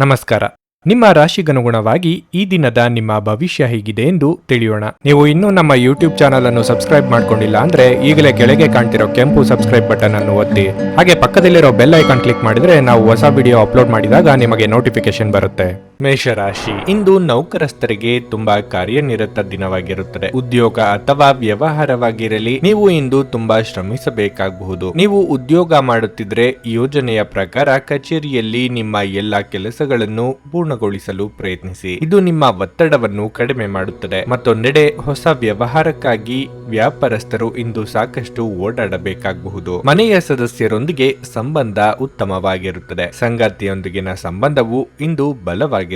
ನಮಸ್ಕಾರ. ನಿಮ್ಮ ರಾಶಿಗನುಗುಣವಾಗಿ ಈ ದಿನದ ನಿಮ್ಮ ಭವಿಷ್ಯ ಹೇಗಿದೆ ಎಂದು ತಿಳಿಯೋಣ. ನೀವು ಇನ್ನೂ ನಮ್ಮ ಯೂಟ್ಯೂಬ್ ಚಾನಲ್ ಅನ್ನು ಸಬ್ಸ್ಕ್ರೈಬ್ ಮಾಡ್ಕೊಂಡಿಲ್ಲ ಅಂದ್ರೆ ಈಗಲೇ ಕೆಳಗೆ ಕಾಣ್ತಿರೋ ಕೆಂಪು ಸಬ್ಸ್ಕ್ರೈಬ್ ಬಟನ್ ಅನ್ನು ಒತ್ತಿ. ಹಾಗೆ ಪಕ್ಕದಲ್ಲಿರೋ ಬೆಲ್ ಐಕಾನ್ ಕ್ಲಿಕ್ ಮಾಡಿದ್ರೆ ನಾವು ಹೊಸ ವಿಡಿಯೋ ಅಪ್ಲೋಡ್ ಮಾಡಿದಾಗ ನಿಮಗೆ ನೋಟಿಫಿಕೇಶನ್ ಬರುತ್ತೆ. ಮೇಷರಾಶಿ, ಇಂದು ನೌಕರಸ್ಥರಿಗೆ ತುಂಬಾ ಕಾರ್ಯನಿರತ ದಿನವಾಗಿರುತ್ತದೆ. ಉದ್ಯೋಗ ಅಥವಾ ವ್ಯವಹಾರವಾಗಿರಲಿ, ನೀವು ಇಂದು ತುಂಬಾ ಶ್ರಮಿಸಬೇಕಾಗಬಹುದು. ನೀವು ಉದ್ಯೋಗ ಮಾಡುತ್ತಿದ್ರೆ ಯೋಜನೆಯ ಪ್ರಕಾರ ಕಚೇರಿಯಲ್ಲಿ ನಿಮ್ಮ ಎಲ್ಲಾ ಕೆಲಸಗಳನ್ನು ಪೂರ್ಣಗೊಳಿಸಲು ಪ್ರಯತ್ನಿಸಿ. ಇದು ನಿಮ್ಮ ಒತ್ತಡವನ್ನು ಕಡಿಮೆ ಮಾಡುತ್ತದೆ. ಮತ್ತೊಂದೆಡೆ ಹೊಸ ವ್ಯವಹಾರಕ್ಕಾಗಿ ವ್ಯಾಪಾರಸ್ಥರು ಇಂದು ಸಾಕಷ್ಟು ಓಡಾಡಬೇಕಾಗಬಹುದು. ಮನೆಯ ಸದಸ್ಯರೊಂದಿಗೆ ಸಂಬಂಧ ಉತ್ತಮವಾಗಿರುತ್ತದೆ. ಸಂಗಾತಿಯೊಂದಿಗಿನ ಸಂಬಂಧವು ಇಂದು ಬಲವಾಗಿರುತ್ತದೆ.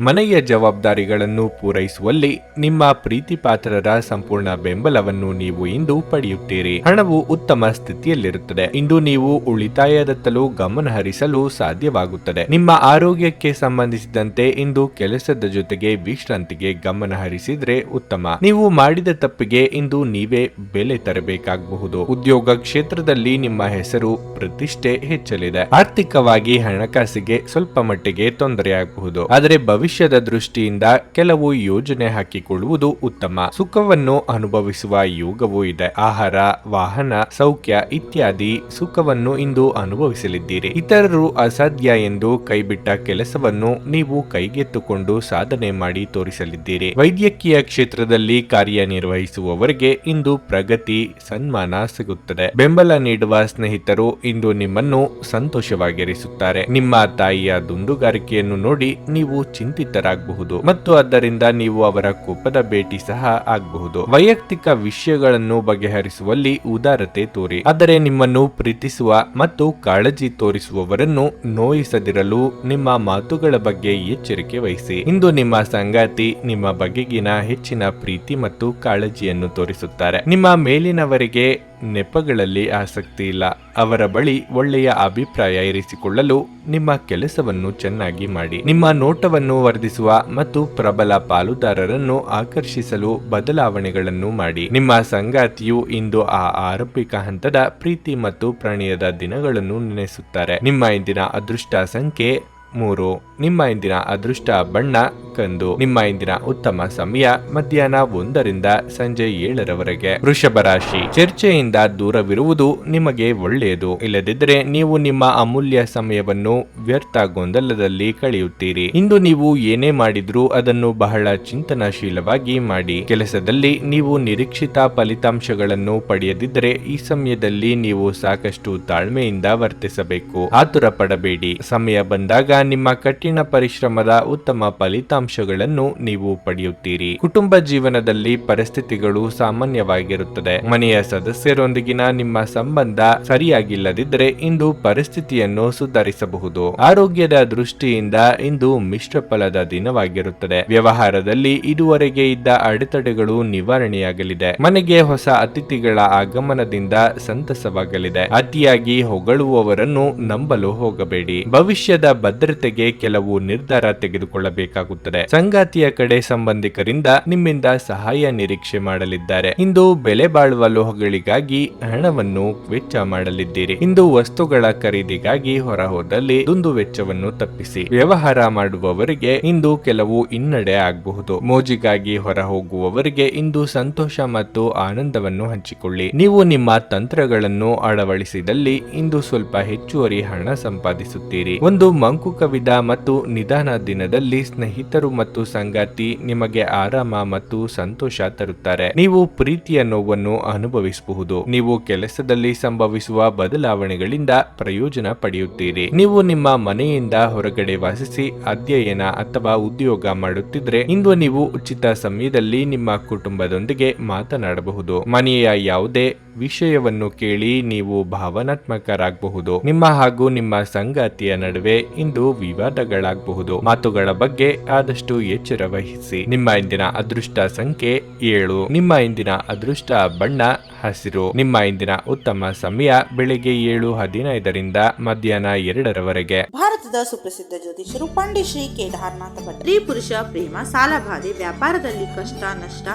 ಮನೆಯ ಜವಾಬ್ದಾರಿಗಳನ್ನು ಪೂರೈಸುವಲ್ಲಿ ನಿಮ್ಮ ಪ್ರೀತಿ ಪಾತ್ರರ ಸಂಪೂರ್ಣ ಬೆಂಬಲವನ್ನು ನೀವು ಇಂದು ಪಡೆಯುತ್ತೀರಿ. ಹಣವು ಉತ್ತಮ ಸ್ಥಿತಿಯಲ್ಲಿರುತ್ತದೆ. ಇಂದು ನೀವು ಉಳಿತಾಯದತ್ತಲೂ ಗಮನ ಹರಿಸಲು ಸಾಧ್ಯವಾಗುತ್ತದೆ. ನಿಮ್ಮ ಆರೋಗ್ಯಕ್ಕೆ ಸಂಬಂಧಿಸಿದಂತೆ ಇಂದು ಕೆಲಸದ ಜೊತೆಗೆ ವಿಶ್ರಾಂತಿಗೆ ಗಮನ ಹರಿಸಿದ್ರೆ ಉತ್ತಮ. ನೀವು ಮಾಡಿದ ತಪ್ಪಿಗೆ ಇಂದು ನೀವೇ ಬೆಲೆ ತರಬೇಕಾಗಬಹುದು. ಉದ್ಯೋಗ ಕ್ಷೇತ್ರದಲ್ಲಿ ನಿಮ್ಮ ಹೆಸರು ಪ್ರತಿಷ್ಠೆ ಹೆಚ್ಚಲಿದೆ. ಆರ್ಥಿಕವಾಗಿ ಹಣಕಾಸಿಗೆ ಸ್ವಲ್ಪ ಮಟ್ಟಿಗೆ ತೊಂದರೆಯಾಗಬಹುದು. ಆದರೆ ಭವಿಷ್ಯದ ದೃಷ್ಟಿಯಿಂದ ಕೆಲವು ಯೋಜನೆ ಹಾಕಿಕೊಳ್ಳುವುದು ಉತ್ತಮ. ಸುಖವನ್ನು ಅನುಭವಿಸುವ ಯೋಗವೂ ಇದೆ. ಆಹಾರ, ವಾಹನ, ಸೌಖ್ಯ ಇತ್ಯಾದಿ ಸುಖವನ್ನು ಇಂದು ಅನುಭವಿಸಲಿದ್ದೀರಿ. ಇತರರು ಅಸಾಧ್ಯ ಎಂದು ಕೈಬಿಟ್ಟ ಕೆಲಸವನ್ನು ನೀವು ಕೈಗೆತ್ತಿಕೊಂಡು ಸಾಧನೆ ಮಾಡಿ ತೋರಿಸಲಿದ್ದೀರಿ. ವೈದ್ಯಕೀಯ ಕ್ಷೇತ್ರದಲ್ಲಿ ಕಾರ್ಯನಿರ್ವಹಿಸುವವರಿಗೆ ಇಂದು ಪ್ರಗತಿ, ಸನ್ಮಾನ ಸಿಗುತ್ತದೆ. ಬೆಂಬಲ ನೀಡುವ ಸ್ನೇಹಿತರು ಇಂದು ನಿಮ್ಮನ್ನು ಸಂತೋಷವಾಗಿರಿಸುತ್ತಾರೆ. ನಿಮ್ಮ ತಾಯಿಯ ದುಂದುಗಾರಿಕೆಯನ್ನು ನೋಡಿ ನೀವು ಚಿಂತಿತರಾಗಬಹುದು ಮತ್ತು ಆದ್ದರಿಂದ ನೀವು ಅವರ ಕೋಪದ ಭೇಟಿ ಸಹ ಆಗಬಹುದು. ವೈಯಕ್ತಿಕ ವಿಷಯಗಳನ್ನು ಬಗೆಹರಿಸುವಲ್ಲಿ ಉದಾರತೆ ತೋರಿ. ಆದರೆ ನಿಮ್ಮನ್ನು ಪ್ರೀತಿಸುವ ಮತ್ತು ಕಾಳಜಿ ತೋರಿಸುವವರನ್ನು ನೋಯಿಸದಿರಲು ನಿಮ್ಮ ಮಾತುಗಳ ಬಗ್ಗೆ ಎಚ್ಚರಿಕೆ ವಹಿಸಿ. ಇಂದು ನಿಮ್ಮ ಸಂಗಾತಿ ನಿಮ್ಮ ಬಗೆಗಿನ ಹೆಚ್ಚಿನ ಪ್ರೀತಿ ಮತ್ತು ಕಾಳಜಿಯನ್ನು ತೋರಿಸುತ್ತಾರೆ. ನಿಮ್ಮ ಮೇಲಿನವರಿಗೆ ನೆಪಗಳಲ್ಲಿ ಆಸಕ್ತಿ ಇಲ್ಲ. ಅವರ ಬಳಿ ಒಳ್ಳೆಯ ಅಭಿಪ್ರಾಯ ಇರಿಸಿಕೊಳ್ಳಲು ನಿಮ್ಮ ಕೆಲಸವನ್ನು ಚೆನ್ನಾಗಿ ಮಾಡಿ. ನಿಮ್ಮ ನೋಟವನ್ನು ವರ್ಧಿಸುವ ಮತ್ತು ಪ್ರಬಲ ಪಾಲುದಾರರನ್ನು ಆಕರ್ಷಿಸಲು ಬದಲಾವಣೆಗಳನ್ನು ಮಾಡಿ. ನಿಮ್ಮ ಸಂಗಾತಿಯು ಇಂದು ಆ ಆರಂಭಿಕ ಹಂತದ ಪ್ರೀತಿ ಮತ್ತು ಪ್ರಣಯದ ದಿನಗಳನ್ನು ನೆನೆಸುತ್ತಾರೆ. ನಿಮ್ಮ ಇಂದಿನ ಅದೃಷ್ಟ ಸಂಖ್ಯೆ 3. ನಿಮ್ಮ ಇಂದಿನ ಅದೃಷ್ಟ ಬಣ್ಣ ಕಂದು. ನಿಮ್ಮ ಇಂದಿನ ಉತ್ತಮ ಸಮಯ ಮಧ್ಯಾಹ್ನ 1 ರಿಂದ ಸಂಜೆ 7 ರವರೆಗೆ. ವೃಷಭ ರಾಶಿ, ಚರ್ಚೆಯಿಂದ ದೂರವಿರುವುದು ನಿಮಗೆ ಒಳ್ಳೆಯದು. ಇಲ್ಲದಿದ್ದರೆ ನೀವು ನಿಮ್ಮ ಅಮೂಲ್ಯ ಸಮಯವನ್ನು ವ್ಯರ್ಥ ಗೊಂದಲದಲ್ಲಿ ಕಳೆಯುತ್ತೀರಿ. ಇಂದು ನೀವು ಏನೇ ಮಾಡಿದ್ರೂ ಅದನ್ನು ಬಹಳ ಚಿಂತನಶೀಲವಾಗಿ ಮಾಡಿ. ಕೆಲಸದಲ್ಲಿ ನೀವು ನಿರೀಕ್ಷಿತ ಫಲಿತಾಂಶಗಳನ್ನು ಪಡೆಯದಿದ್ದರೆ ಈ ಸಮಯದಲ್ಲಿ ನೀವು ಸಾಕಷ್ಟು ತಾಳ್ಮೆಯಿಂದ ವರ್ತಿಸಬೇಕು. ಆತುರ ಪಡಬೇಡಿ. ಸಮಯ ಬಂದಾಗ ನಿಮ್ಮ ಕಠಿಣ ಪರಿಶ್ರಮದ ಉತ್ತಮ ಫಲಿತಾಂಶಗಳನ್ನು ನೀವು ಪಡೆಯುತ್ತೀರಿ. ಕುಟುಂಬ ಜೀವನದಲ್ಲಿ ಪರಿಸ್ಥಿತಿಗಳು ಸಾಮಾನ್ಯವಾಗಿರುತ್ತದೆ. ಮನೆಯ ಸದಸ್ಯರೊಂದಿಗಿನ ನಿಮ್ಮ ಸಂಬಂಧ ಸರಿಯಾಗಿಲ್ಲದಿದ್ದರೆ ಇಂದು ಪರಿಸ್ಥಿತಿಯನ್ನು ಸುಧಾರಿಸಬಹುದು. ಆರೋಗ್ಯದ ದೃಷ್ಟಿಯಿಂದ ಇಂದು ಮಿಶ್ರ ಫಲದ ದಿನವಾಗಿರುತ್ತದೆ. ವ್ಯವಹಾರದಲ್ಲಿ ಇದುವರೆಗೆ ಇದ್ದ ಅಡೆತಡೆಗಳು ನಿವಾರಣೆಯಾಗಲಿದೆ. ಮನೆಗೆ ಹೊಸ ಅತಿಥಿಗಳ ಆಗಮನದಿಂದ ಸಂತಸವಾಗಲಿದೆ. ಅತಿಯಾಗಿ ಹೊಗಳುವವರನ್ನು ನಂಬಲು ಹೋಗಬೇಡಿ. ಭವಿಷ್ಯದ ಭದ್ರತೆಗೆ ಕೆಲವು ನಿರ್ಧಾರ ತೆಗೆದುಕೊಳ್ಳಬೇಕಾಗುತ್ತದೆ. ಸಂಗಾತಿಯ ಕಡೆ ಸಂಬಂಧಿಕರಿಂದ ನಿಮ್ಮಿಂದ ಸಹಾಯ ನಿರೀಕ್ಷೆ ಮಾಡಲಿದ್ದಾರೆ. ಇಂದು ಬೆಲೆ ಬಾಳುವ ಲೋಹಗಳಿಗಾಗಿ ಹಣವನ್ನು ವೆಚ್ಚ ಮಾಡಲಿದ್ದೀರಿ. ಇಂದು ವಸ್ತುಗಳ ಖರೀದಿಗಾಗಿ ಹೊರ ಹೋದಲ್ಲಿ ದುಂದು ವೆಚ್ಚವನ್ನು ತಪ್ಪಿಸಿ. ವ್ಯವಹಾರ ಮಾಡುವವರಿಗೆ ಇಂದು ಕೆಲವು ಹಿನ್ನಡೆ ಆಗಬಹುದು. ಮೋಜಿಗಾಗಿ ಹೊರ ಹೋಗುವವರಿಗೆ ಇಂದು ಸಂತೋಷ ಮತ್ತು ಆನಂದವನ್ನು ಹಂಚಿಕೊಳ್ಳಿ. ನೀವು ನಿಮ್ಮ ತಂತ್ರಗಳನ್ನು ಅಳವಡಿಸಿದಲ್ಲಿ ಇಂದು ಸ್ವಲ್ಪ ಹೆಚ್ಚುವರಿ ಹಣ ಸಂಪಾದಿಸುತ್ತೀರಿ. ಒಂದು ಮಂಕು ಕವಿದ ಮತ್ತು ನಿಧಾನ ದಿನದಲ್ಲಿ ಸ್ನೇಹಿತರು ಮತ್ತು ಸಂಗಾತಿ ನಿಮಗೆ ಆರಾಮ ಮತ್ತು ಸಂತೋಷ ತರುತ್ತಾರೆ. ನೀವು ಪ್ರೀತಿಯ ನೋವನ್ನು ಅನುಭವಿಸಬಹುದು. ನೀವು ಕೆಲಸದಲ್ಲಿ ಸಂಭವಿಸುವ ಬದಲಾವಣೆಗಳಿಂದ ಪ್ರಯೋಜನ ಪಡೆಯುತ್ತೀರಿ. ನೀವು ನಿಮ್ಮ ಮನೆಯಿಂದ ಹೊರಗಡೆ ವಾಸಿಸಿ ಅಧ್ಯಯನ ಅಥವಾ ಉದ್ಯೋಗ ಮಾಡುತ್ತಿದ್ರೆ ಇಂದು ನೀವು ಉಚಿತ ಸಮಯದಲ್ಲಿ ನಿಮ್ಮ ಕುಟುಂಬದೊಂದಿಗೆ ಮಾತನಾಡಬಹುದು. ಮನೆಯ ಯಾವುದೇ ವಿಷಯವನ್ನು ಕೇಳಿ ನೀವು ಭಾವನಾತ್ಮಕರಾಗಬಹುದು. ನಿಮ್ಮ ಹಾಗೂ ನಿಮ್ಮ ಸಂಗಾತಿಯ ನಡುವೆ ಇಂದು ವಿವಾದಗಳಾಗಬಹುದು. ಮಾತುಗಳ ಬಗ್ಗೆ ಆದಷ್ಟು ಎಚ್ಚರ ವಹಿಸಿ. ನಿಮ್ಮ ಇಂದಿನ ಅದೃಷ್ಟ ಸಂಖ್ಯೆ 7. ನಿಮ್ಮ ಇಂದಿನ ಅದೃಷ್ಟ ಬಣ್ಣ ಹಸಿರು. ನಿಮ್ಮ ಇಂದಿನ ಉತ್ತಮ ಸಮಯ ಬೆಳಿಗ್ಗೆ 7:15 ಮಧ್ಯಾಹ್ನ 2 ಭಾರತದ ಸುಪ್ರಸಿದ್ಧ ಜ್ಯೋತಿಷರು ಪಂಡಿತ್ ಶ್ರೀ ಕೇದಾರನಾಥ ಭಟ್. ಸ್ತ್ರೀ ಪುರುಷ ಪ್ರೇಮ, ಸಾಲ ಬಾಧೆ, ವ್ಯಾಪಾರದಲ್ಲಿ ಕಷ್ಟ ನಷ್ಟ,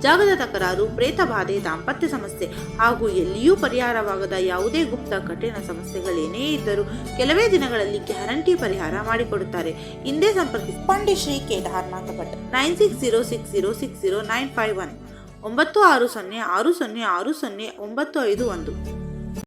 ಜಾಗದ ತಕರಾರು, ಪ್ರೇತ ಬಾಧೆ, ದಾಂಪತ್ಯ ಸಮಸ್ಯೆ ಹಾಗೂ ಎಲ್ಲಿಯೂ ಪರಿಹಾರವಾಗದ ಯಾವುದೇ ಗುಪ್ತ ಕಠಿಣ ಸಮಸ್ಯೆಗಳೇನೇ ಇದ್ದರೂ ಕೆಲವೇ ದಿನಗಳಲ್ಲಿ ಗ್ಯಾರಂಟಿ ಪರಿಹಾರ ಮಾಡಿಕೊಡುತ್ತಾರೆ. ಹಿಂದೆ ಸಂಪರ್ಕಿಸಿ ಪಂಡಿತ್ ಶ್ರೀ ಕೇದಾರನಾಥ ಭಟ್ 9606060951 9606060951.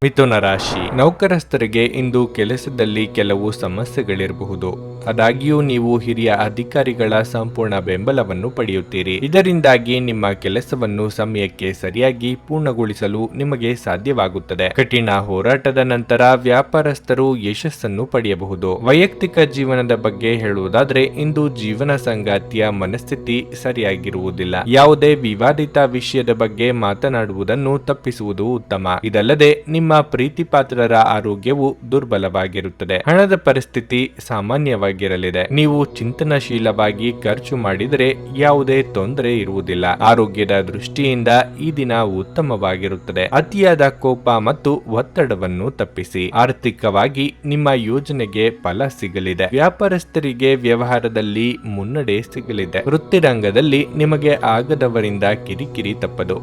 ಮಿಥುನ ರಾಶಿ. ನೌಕರಸ್ಥರಿಗೆ ಇಂದು ಕೆಲಸದಲ್ಲಿ ಕೆಲವು ಸಮಸ್ಯೆಗಳಿರಬಹುದು. ಆದಾಗ್ಯೂ ನೀವು ಹಿರಿಯ ಅಧಿಕಾರಿಗಳ ಸಂಪೂರ್ಣ ಬೆಂಬಲವನ್ನು ಪಡೆಯುತ್ತೀರಿ. ಇದರಿಂದಾಗಿ ನಿಮ್ಮ ಕೆಲಸವನ್ನು ಸಮಯಕ್ಕೆ ಸರಿಯಾಗಿ ಪೂರ್ಣಗೊಳಿಸಲು ನಿಮಗೆ ಸಾಧ್ಯವಾಗುತ್ತದೆ. ಕಠಿಣ ಹೋರಾಟದ ನಂತರ ವ್ಯಾಪಾರಸ್ಥರು ಯಶಸ್ಸನ್ನು ಪಡೆಯಬಹುದು. ವೈಯಕ್ತಿಕ ಜೀವನದ ಬಗ್ಗೆ ಹೇಳುವುದಾದ್ರೆ ಇಂದು ಜೀವನ ಸಂಗಾತಿಯ ಮನಸ್ಥಿತಿ ಸರಿಯಾಗಿರುವುದಿಲ್ಲ. ಯಾವುದೇ ವಿವಾದಿತ ವಿಷಯದ ಬಗ್ಗೆ ಮಾತನಾಡುವುದನ್ನು ತಪ್ಪಿಸುವುದು ಉತ್ತಮ. ಇದಲ್ಲದೆ ನಿಮ್ಮ ಪ್ರೀತಿಪಾತ್ರರ ಆರೋಗ್ಯವು ದುರ್ಬಲವಾಗಿರುತ್ತದೆ. ಹಣದ ಪರಿಸ್ಥಿತಿ ಸಾಮಾನ್ಯವಾಗಿರಲಿದೆ. ನೀವು ಚಿಂತನಶೀಲವಾಗಿ ಖರ್ಚು ಮಾಡಿದರೆ ಯಾವುದೇ ತೊಂದರೆ ಇರುವುದಿಲ್ಲ. ಆರೋಗ್ಯದ ದೃಷ್ಟಿಯಿಂದ ಈ ದಿನ ಉತ್ತಮವಾಗಿರುತ್ತದೆ. ಅತಿಯಾದ ಕೋಪ ಮತ್ತು ಒತ್ತಡವನ್ನು ತಪ್ಪಿಸಿ. ಆರ್ಥಿಕವಾಗಿ ನಿಮ್ಮ ಯೋಜನೆಗೆ ಫಲ ಸಿಗಲಿದೆ. ವ್ಯಾಪಾರಸ್ಥರಿಗೆ ವ್ಯವಹಾರದಲ್ಲಿ ಮುನ್ನಡೆ ಸಿಗಲಿದೆ. ವೃತ್ತಿರಂಗದಲ್ಲಿ ನಿಮಗೆ ಆಗದವರಿಂದ ಕಿರಿಕಿರಿ ತಪ್ಪದು.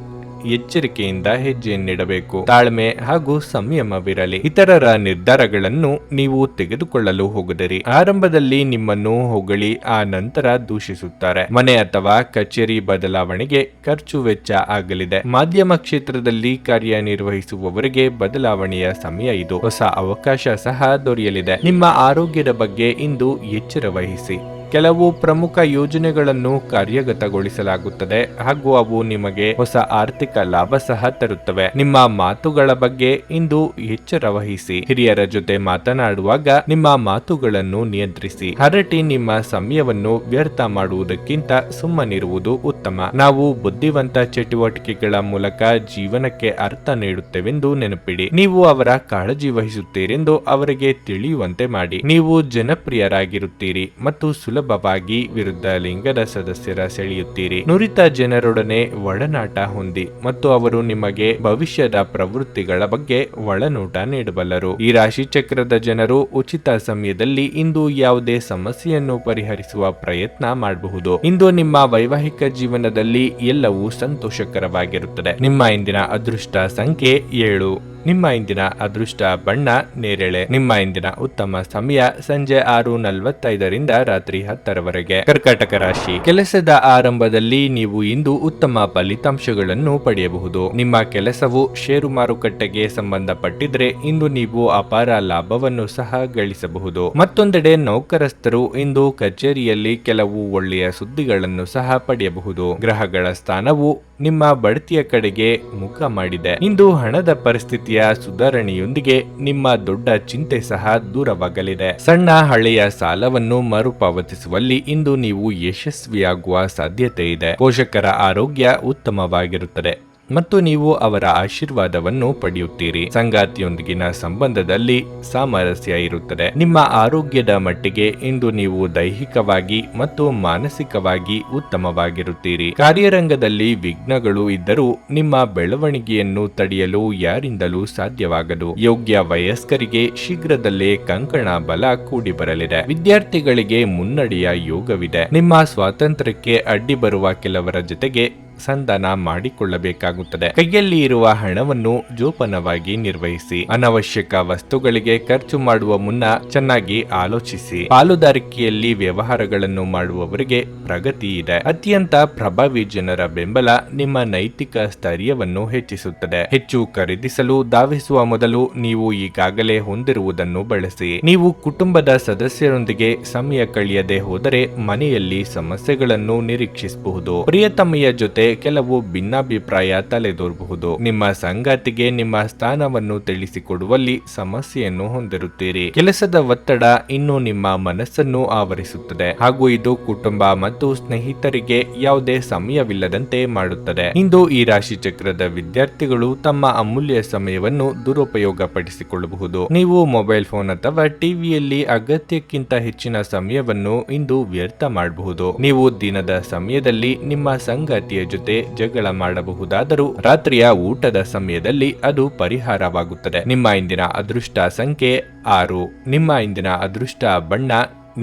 ಎಚ್ಚರಿಕೆಯಿಂದ ಹೆಜ್ಜೆಯನ್ನಿಡಬೇಕು. ತಾಳ್ಮೆ ಹಾಗೂ ಸಂಯಮವಿರಲಿ. ಇತರರ ನಿರ್ಧಾರಗಳನ್ನು ನೀವು ತೆಗೆದುಕೊಳ್ಳಲು ಹೋಗದಿರಿ. ಆರಂಭದಲ್ಲಿ ನಿಮ್ಮನ್ನು ಹೊಗಳಿ ಆ ನಂತರ ದೂಷಿಸುತ್ತಾರೆ. ಮನೆ ಅಥವಾ ಕಚೇರಿ ಬದಲಾವಣೆಗೆ ಖರ್ಚು ವೆಚ್ಚ ಆಗಲಿದೆ. ಮಾಧ್ಯಮ ಕ್ಷೇತ್ರದಲ್ಲಿ ಕಾರ್ಯನಿರ್ವಹಿಸುವವರಿಗೆ ಬದಲಾವಣೆಯ ಸಮಯ ಇದು. ಹೊಸ ಅವಕಾಶ ಸಹ ದೊರೆಯಲಿದೆ. ನಿಮ್ಮ ಆರೋಗ್ಯದ ಬಗ್ಗೆ ಇಂದು ಎಚ್ಚರ ವಹಿಸಿ. ಕೆಲವು ಪ್ರಮುಖ ಯೋಜನೆಗಳನ್ನು ಕಾರ್ಯಗತಗೊಳಿಸಲಾಗುತ್ತದೆ ಹಾಗೂ ಅವು ನಿಮಗೆ ಹೊಸ ಆರ್ಥಿಕ ಲಾಭ ಸಹ ತರುತ್ತವೆ. ನಿಮ್ಮ ಮಾತುಗಳ ಬಗ್ಗೆ ಇಂದು ಎಚ್ಚರ ವಹಿಸಿ. ಹಿರಿಯರ ಜೊತೆ ಮಾತನಾಡುವಾಗ ನಿಮ್ಮ ಮಾತುಗಳನ್ನು ನಿಯಂತ್ರಿಸಿ. ಹರಟಿ ನಿಮ್ಮ ಸಮಯವನ್ನು ವ್ಯರ್ಥ ಮಾಡುವುದಕ್ಕಿಂತ ಸುಮ್ಮನಿರುವುದು ಉತ್ತಮ. ನಾವು ಬುದ್ಧಿವಂತ ಚಟುವಟಿಕೆಗಳ ಮೂಲಕ ಜೀವನಕ್ಕೆ ಅರ್ಥ ನೀಡುತ್ತೇವೆಂದು ನೆನಪಿಡಿ. ನೀವು ಅವರ ಕಾಳಜಿ ವಹಿಸುತ್ತೀರೆಂದು ಅವರಿಗೆ ತಿಳಿಯುವಂತೆ ಮಾಡಿ. ನೀವು ಜನಪ್ರಿಯರಾಗಿರುತ್ತೀರಿ ಮತ್ತು ಸುಲಭವಾಗಿ ವಿರುದ್ಧ ಲಿಂಗದ ಸದಸ್ಯರ ಸೆಳೆಯುತ್ತೀರಿ. ನುರಿತ ಜನರೊಡನೆ ಒಡನಾಟ ಹೊಂದಿ ಮತ್ತು ಅವರು ನಿಮಗೆ ಭವಿಷ್ಯದ ಪ್ರವೃತ್ತಿಗಳ ಬಗ್ಗೆ ಒಳನೋಟ ನೀಡಬಲ್ಲರು. ಈ ರಾಶಿ ಚಕ್ರದ ಜನರು ಉಚಿತ ಸಮಯದಲ್ಲಿ ಇಂದು ಯಾವುದೇ ಸಮಸ್ಯೆಯನ್ನು ಪರಿಹರಿಸುವ ಪ್ರಯತ್ನ ಮಾಡಬಹುದು. ಇಂದು ನಿಮ್ಮ ವೈವಾಹಿಕ ಜೀವನದಲ್ಲಿ ಎಲ್ಲವೂ ಸಂತೋಷಕರವಾಗಿರುತ್ತದೆ. ನಿಮ್ಮ ಇಂದಿನ ಅದೃಷ್ಟ ಸಂಖ್ಯೆ 7. ನಿಮ್ಮ ಇಂದಿನ ಅದೃಷ್ಟ ಬಣ್ಣ ನೇರಳೆ. ನಿಮ್ಮ ಇಂದಿನ ಉತ್ತಮ ಸಮಯ ಸಂಜೆ 6:45 ರಾತ್ರಿ 10 ಕರ್ಕಾಟಕ ರಾಶಿ. ಕೆಲಸದ ಆರಂಭದಲ್ಲಿ ನೀವು ಇಂದು ಉತ್ತಮ ಫಲಿತಾಂಶಗಳನ್ನು ಪಡೆಯಬಹುದು. ನಿಮ್ಮ ಕೆಲಸವು ಷೇರು ಮಾರುಕಟ್ಟೆಗೆ ಸಂಬಂಧಪಟ್ಟಿದ್ರೆ ಇಂದು ನೀವು ಅಪಾರ ಲಾಭವನ್ನು ಸಹ ಗಳಿಸಬಹುದು. ಮತ್ತೊಂದೆಡೆ ನೌಕರಸ್ಥರು ಇಂದು ಕಚೇರಿಯಲ್ಲಿ ಕೆಲವು ಒಳ್ಳೆಯ ಸುದ್ದಿಗಳನ್ನು ಸಹ ಪಡೆಯಬಹುದು. ಗ್ರಹಗಳ ಸ್ಥಾನವು ನಿಮ್ಮ ಬಡ್ತಿಯ ಕಡೆಗೆ ಮುಖ ಮಾಡಿದೆ. ಇಂದು ಹಣದ ಪರಿಸ್ಥಿತಿಯ ಸುಧಾರಣೆಯೊಂದಿಗೆ ನಿಮ್ಮ ದೊಡ್ಡ ಚಿಂತೆ ಸಹ ದೂರವಾಗಲಿದೆ. ಸಣ್ಣ ಹಳೆಯ ಸಾಲವನ್ನು ಮರುಪಾವತಿಸುವಲ್ಲಿ ಇಂದು ನೀವು ಯಶಸ್ವಿಯಾಗುವ ಸಾಧ್ಯತೆ ಇದೆ. ಪೋಷಕರ ಆರೋಗ್ಯ ಉತ್ತಮವಾಗಿರುತ್ತದೆ ಮತ್ತು ನೀವು ಅವರ ಆಶೀರ್ವಾದವನ್ನು ಪಡೆಯುತ್ತೀರಿ. ಸಂಗಾತಿಯೊಂದಿಗಿನ ಸಂಬಂಧದಲ್ಲಿ ಸಾಮರಸ್ಯ ಇರುತ್ತದೆ. ನಿಮ್ಮ ಆರೋಗ್ಯದ ಮಟ್ಟಿಗೆ ಇಂದು ನೀವು ದೈಹಿಕವಾಗಿ ಮತ್ತು ಮಾನಸಿಕವಾಗಿ ಉತ್ತಮವಾಗಿರುತ್ತೀರಿ. ಕಾರ್ಯರಂಗದಲ್ಲಿ ವಿಘ್ನಗಳು ಇದ್ದರೂ ನಿಮ್ಮ ಬೆಳವಣಿಗೆಯನ್ನು ತಡೆಯಲು ಯಾರಿಂದಲೂ ಸಾಧ್ಯವಾಗದು. ಯೋಗ್ಯ ವಯಸ್ಕರಿಗೆ ಶೀಘ್ರದಲ್ಲೇ ಕಂಕಣ ಬಲ ಕೂಡಿ ಬರಲಿದೆ. ವಿದ್ಯಾರ್ಥಿಗಳಿಗೆ ಮುನ್ನಡೆಯ ಯೋಗವಿದೆ. ನಿಮ್ಮ ಸ್ವಾತಂತ್ರ್ಯಕ್ಕೆ ಅಡ್ಡಿ ಬರುವ ಕೆಲವರ ಜೊತೆಗೆ ಸಂಧಾನ ಮಾಡಿಕೊಳ್ಳಬೇಕಾಗುತ್ತದೆ. ಕೈಯಲ್ಲಿ ಇರುವ ಹಣವನ್ನು ಜೋಪಾನವಾಗಿ ನಿರ್ವಹಿಸಿ. ಅನವಶ್ಯಕ ವಸ್ತುಗಳಿಗೆ ಖರ್ಚು ಮಾಡುವ ಮುನ್ನ ಚೆನ್ನಾಗಿ ಆಲೋಚಿಸಿ. ಪಾಲುದಾರಿಕೆಯಲ್ಲಿ ವ್ಯವಹಾರಗಳನ್ನು ಮಾಡುವವರಿಗೆ ಪ್ರಗತಿ ಇದೆ. ಅತ್ಯಂತ ಪ್ರಭಾವಿ ಜನರ ಬೆಂಬಲ ನಿಮ್ಮ ನೈತಿಕ ಸ್ಥೈರ್ಯವನ್ನು ಹೆಚ್ಚಿಸುತ್ತದೆ. ಹೆಚ್ಚು ಖರೀದಿಸಲು ಧಾವಿಸುವ ಮೊದಲು ನೀವು ಈಗಾಗಲೇ ಹೊಂದಿರುವುದನ್ನು ಬಳಸಿ. ನೀವು ಕುಟುಂಬದ ಸದಸ್ಯರೊಂದಿಗೆ ಸಮಯ ಕಳೆಯದೆ ಹೋದರೆ ಮನೆಯಲ್ಲಿ ಸಮಸ್ಯೆಗಳನ್ನು ನಿರೀಕ್ಷಿಸಬಹುದು. ಪ್ರಿಯತಮೆಯ ಜೊತೆ ನಡುವೆ ಕೆಲವು ಭಿನ್ನಾಭಿಪ್ರಾಯ ತಲೆದೋರಬಹುದು. ನಿಮ್ಮ ಸಂಗಾತಿಗೆ ನಿಮ್ಮ ಸ್ಥಾನವನ್ನು ತಿಳಿಸಿಕೊಡುವಲ್ಲಿ ಸಮಸ್ಯೆಯನ್ನು ಹೊಂದಿರುತ್ತೀರಿ. ಕೆಲಸದ ಒತ್ತಡ ಇನ್ನು ನಿಮ್ಮ ಮನಸ್ಸನ್ನು ಆವರಿಸುತ್ತದೆ ಹಾಗೂ ಇದು ಕುಟುಂಬ ಮತ್ತು ಸ್ನೇಹಿತರಿಗೆ ಯಾವುದೇ ಸಮಯವಿಲ್ಲದಂತೆ ಮಾಡುತ್ತದೆ. ಇಂದು ಈ ರಾಶಿ ಚಕ್ರದ ವಿದ್ಯಾರ್ಥಿಗಳು ತಮ್ಮ ಅಮೂಲ್ಯ ಸಮಯವನ್ನು ದುರುಪಯೋಗ ಪಡಿಸಿಕೊಳ್ಳಬಹುದು. ನೀವು ಮೊಬೈಲ್ ಫೋನ್ ಅಥವಾ ಟಿವಿಯಲ್ಲಿ ಅಗತ್ಯಕ್ಕಿಂತ ಹೆಚ್ಚಿನ ಸಮಯವನ್ನು ಇಂದು ವ್ಯರ್ಥ ಮಾಡಬಹುದು. ನೀವು ದಿನದ ಸಮಯದಲ್ಲಿ ನಿಮ್ಮ ಸಂಗಾತಿಯ ಜೊತೆ ಜಗಳ ಮಾಡಬಹುದಾದರೂ ರಾತ್ರಿಯ ಊಟದ ಸಮಯದಲ್ಲಿ ಅದು ಪರಿಹಾರವಾಗುತ್ತದೆ. ನಿಮ್ಮ ಇಂದಿನ ಅದೃಷ್ಟ ಸಂಖ್ಯೆ 6. ನಿಮ್ಮ ಇಂದಿನ ಅದೃಷ್ಟ ಬಣ್ಣ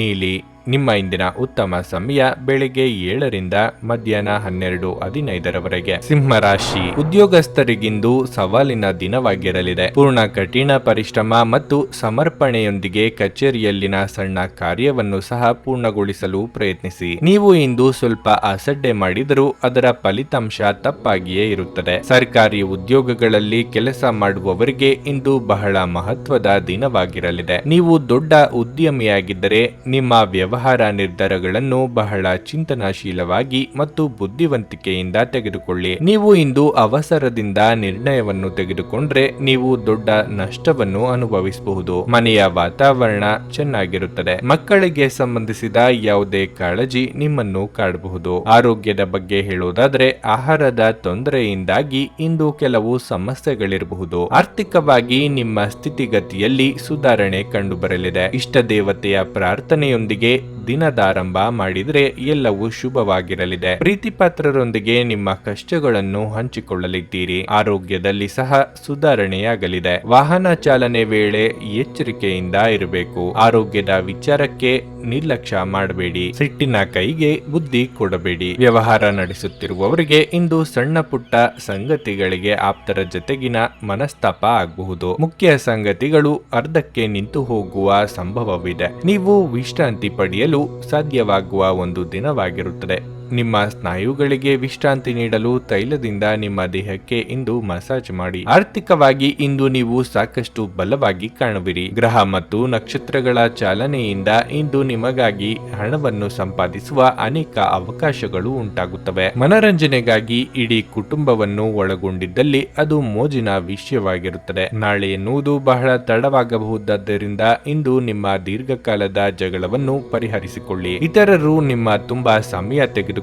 ನೀಲಿ. ನಿಮ್ಮ ಇಂದಿನ ಉತ್ತಮ ಸಮಯ ಬೆಳಿಗ್ಗೆ 7 ರಿಂದ ಮಧ್ಯಾಹ್ನ 12:15 ಸಿಂಹ ರಾಶಿ ಉದ್ಯೋಗಸ್ಥರಿಗಿಂದು ಸವಾಲಿನ ದಿನವಾಗಿರಲಿದೆ. ಪೂರ್ಣ ಕಠಿಣ ಪರಿಶ್ರಮ ಮತ್ತು ಸಮರ್ಪಣೆಯೊಂದಿಗೆ ಕಚೇರಿಯಲ್ಲಿನ ಸಣ್ಣ ಕಾರ್ಯವನ್ನು ಸಹ ಪೂರ್ಣಗೊಳಿಸಲು ಪ್ರಯತ್ನಿಸಿ. ನೀವು ಇಂದು ಸ್ವಲ್ಪ ಅಸಡ್ಡೆ ಮಾಡಿದರೂ ಅದರ ಫಲಿತಾಂಶ ತಪ್ಪಾಗಿಯೇ ಇರುತ್ತದೆ. ಸರ್ಕಾರಿ ಉದ್ಯೋಗಗಳಲ್ಲಿ ಕೆಲಸ ಮಾಡುವವರಿಗೆ ಇಂದು ಬಹಳ ಮಹತ್ವದ ದಿನವಾಗಿರಲಿದೆ. ನೀವು ದೊಡ್ಡ ಉದ್ಯಮಿಯಾಗಿದ್ದರೆ ನಿಮ್ಮ ವ್ಯವಹಾರ ನಿರ್ಧಾರಗಳನ್ನು ಬಹಳ ಚಿಂತನಾಶೀಲವಾಗಿ ಮತ್ತು ಬುದ್ಧಿವಂತಿಕೆಯಿಂದ ತೆಗೆದುಕೊಳ್ಳಿ. ನೀವು ಇಂದು ಅವಸರದಿಂದ ನಿರ್ಣಯವನ್ನು ತೆಗೆದುಕೊಂಡ್ರೆ ನೀವು ದೊಡ್ಡ ನಷ್ಟವನ್ನು ಅನುಭವಿಸಬಹುದು. ಮನೆಯ ವಾತಾವರಣ ಚೆನ್ನಾಗಿರುತ್ತದೆ. ಮಕ್ಕಳಿಗೆ ಸಂಬಂಧಿಸಿದ ಯಾವುದೇ ಕಾಳಜಿ ನಿಮ್ಮನ್ನು ಕಾಡಬಹುದು. ಆರೋಗ್ಯದ ಬಗ್ಗೆ ಹೇಳೋದಾದ್ರೆ ಆಹಾರದ ತೊಂದರೆಯಿಂದಾಗಿ ಇಂದು ಕೆಲವು ಸಮಸ್ಯೆಗಳಿರಬಹುದು. ಆರ್ಥಿಕವಾಗಿ ನಿಮ್ಮ ಸ್ಥಿತಿಗತಿಯಲ್ಲಿ ಸುಧಾರಣೆ ಕಂಡುಬರಲಿದೆ. ಇಷ್ಟ ದೇವತೆಯ ಪ್ರಾರ್ಥನೆಯೊಂದಿಗೆ ದಿನದಾರಂಭ ಮಾಡಿದರೆ ಎಲ್ಲವೂ ಶುಭವಾಗಿರಲಿದೆ. ಪ್ರೀತಿಪಾತ್ರರೊಂದಿಗೆ ನಿಮ್ಮ ಕಷ್ಟಗಳನ್ನು ಹಂಚಿಕೊಳ್ಳಲಿದ್ದೀರಿ. ಆರೋಗ್ಯದಲ್ಲಿ ಸಹ ಸುಧಾರಣೆಯಾಗಲಿದೆ. ವಾಹನ ಚಾಲನೆ ವೇಳೆ ಎಚ್ಚರಿಕೆಯಿಂದ ಇರಬೇಕು. ಆರೋಗ್ಯದ ವಿಚಾರಕ್ಕೆ ನಿರ್ಲಕ್ಷ್ಯ ಮಾಡಬೇಡಿ. ಸಿಟ್ಟಿನ ಕೈಗೆ ಬುದ್ಧಿ ಕೊಡಬೇಡಿ. ವ್ಯವಹಾರ ನಡೆಸುತ್ತಿರುವವರಿಗೆ ಇಂದು ಸಣ್ಣ ಪುಟ್ಟ ಸಂಗತಿಗಳಿಗೆ ಆಪ್ತರ ಜೊತೆಗಿನ ಮನಸ್ತಾಪ ಆಗಬಹುದು. ಮುಖ್ಯ ಸಂಗತಿಗಳು ಅರ್ಧಕ್ಕೆ ನಿಂತು ಹೋಗುವ ಸಂಭವವಿದೆ. ನೀವು ವಿಶ್ರಾಂತಿ ಪಡೆಯಲು ಸಾಧ್ಯವಾಗುವ ಒಂದು ದಿನವಾಗಿರುತ್ತದೆ. ನಿಮ್ಮ ಸ್ನಾಯುಗಳಿಗೆ ವಿಶ್ರಾಂತಿ ನೀಡಲು ತೈಲದಿಂದ ನಿಮ್ಮ ದೇಹಕ್ಕೆ ಇಂದು ಮಸಾಜ್ ಮಾಡಿ. ಆರ್ಥಿಕವಾಗಿ ಇಂದು ನೀವು ಸಾಕಷ್ಟು ಬಲವಾಗಿ ಕಾಣುವಿರಿ. ಗ್ರಹ ಮತ್ತು ನಕ್ಷತ್ರಗಳ ಚಾಲನೆಯಿಂದ ಇಂದು ನಿಮಗಾಗಿ ಹಣವನ್ನು ಸಂಪಾದಿಸುವ ಅನೇಕ ಅವಕಾಶಗಳು ಉಂಟಾಗುತ್ತವೆ. ಮನರಂಜನೆಗಾಗಿ ಇಡೀ ಕುಟುಂಬವನ್ನು ಒಳಗೊಂಡಿದ್ದಲ್ಲಿ ಅದು ಮೋಜಿನ ವಿಷಯವಾಗಿರುತ್ತದೆ. ನಾಳೆ ಎನ್ನುವುದು ಬಹಳ ತಡವಾಗಬಹುದಾದ್ದರಿಂದ ಇಂದು ನಿಮ್ಮ ದೀರ್ಘಕಾಲದ ಜಗಳವನ್ನು ಪರಿಹರಿಸಿಕೊಳ್ಳಿ. ಇತರರು ನಿಮ್ಮ ತುಂಬಾ ಸಮಯ ತೆಗೆದುಕೊಳ್ಳಬಹುದು.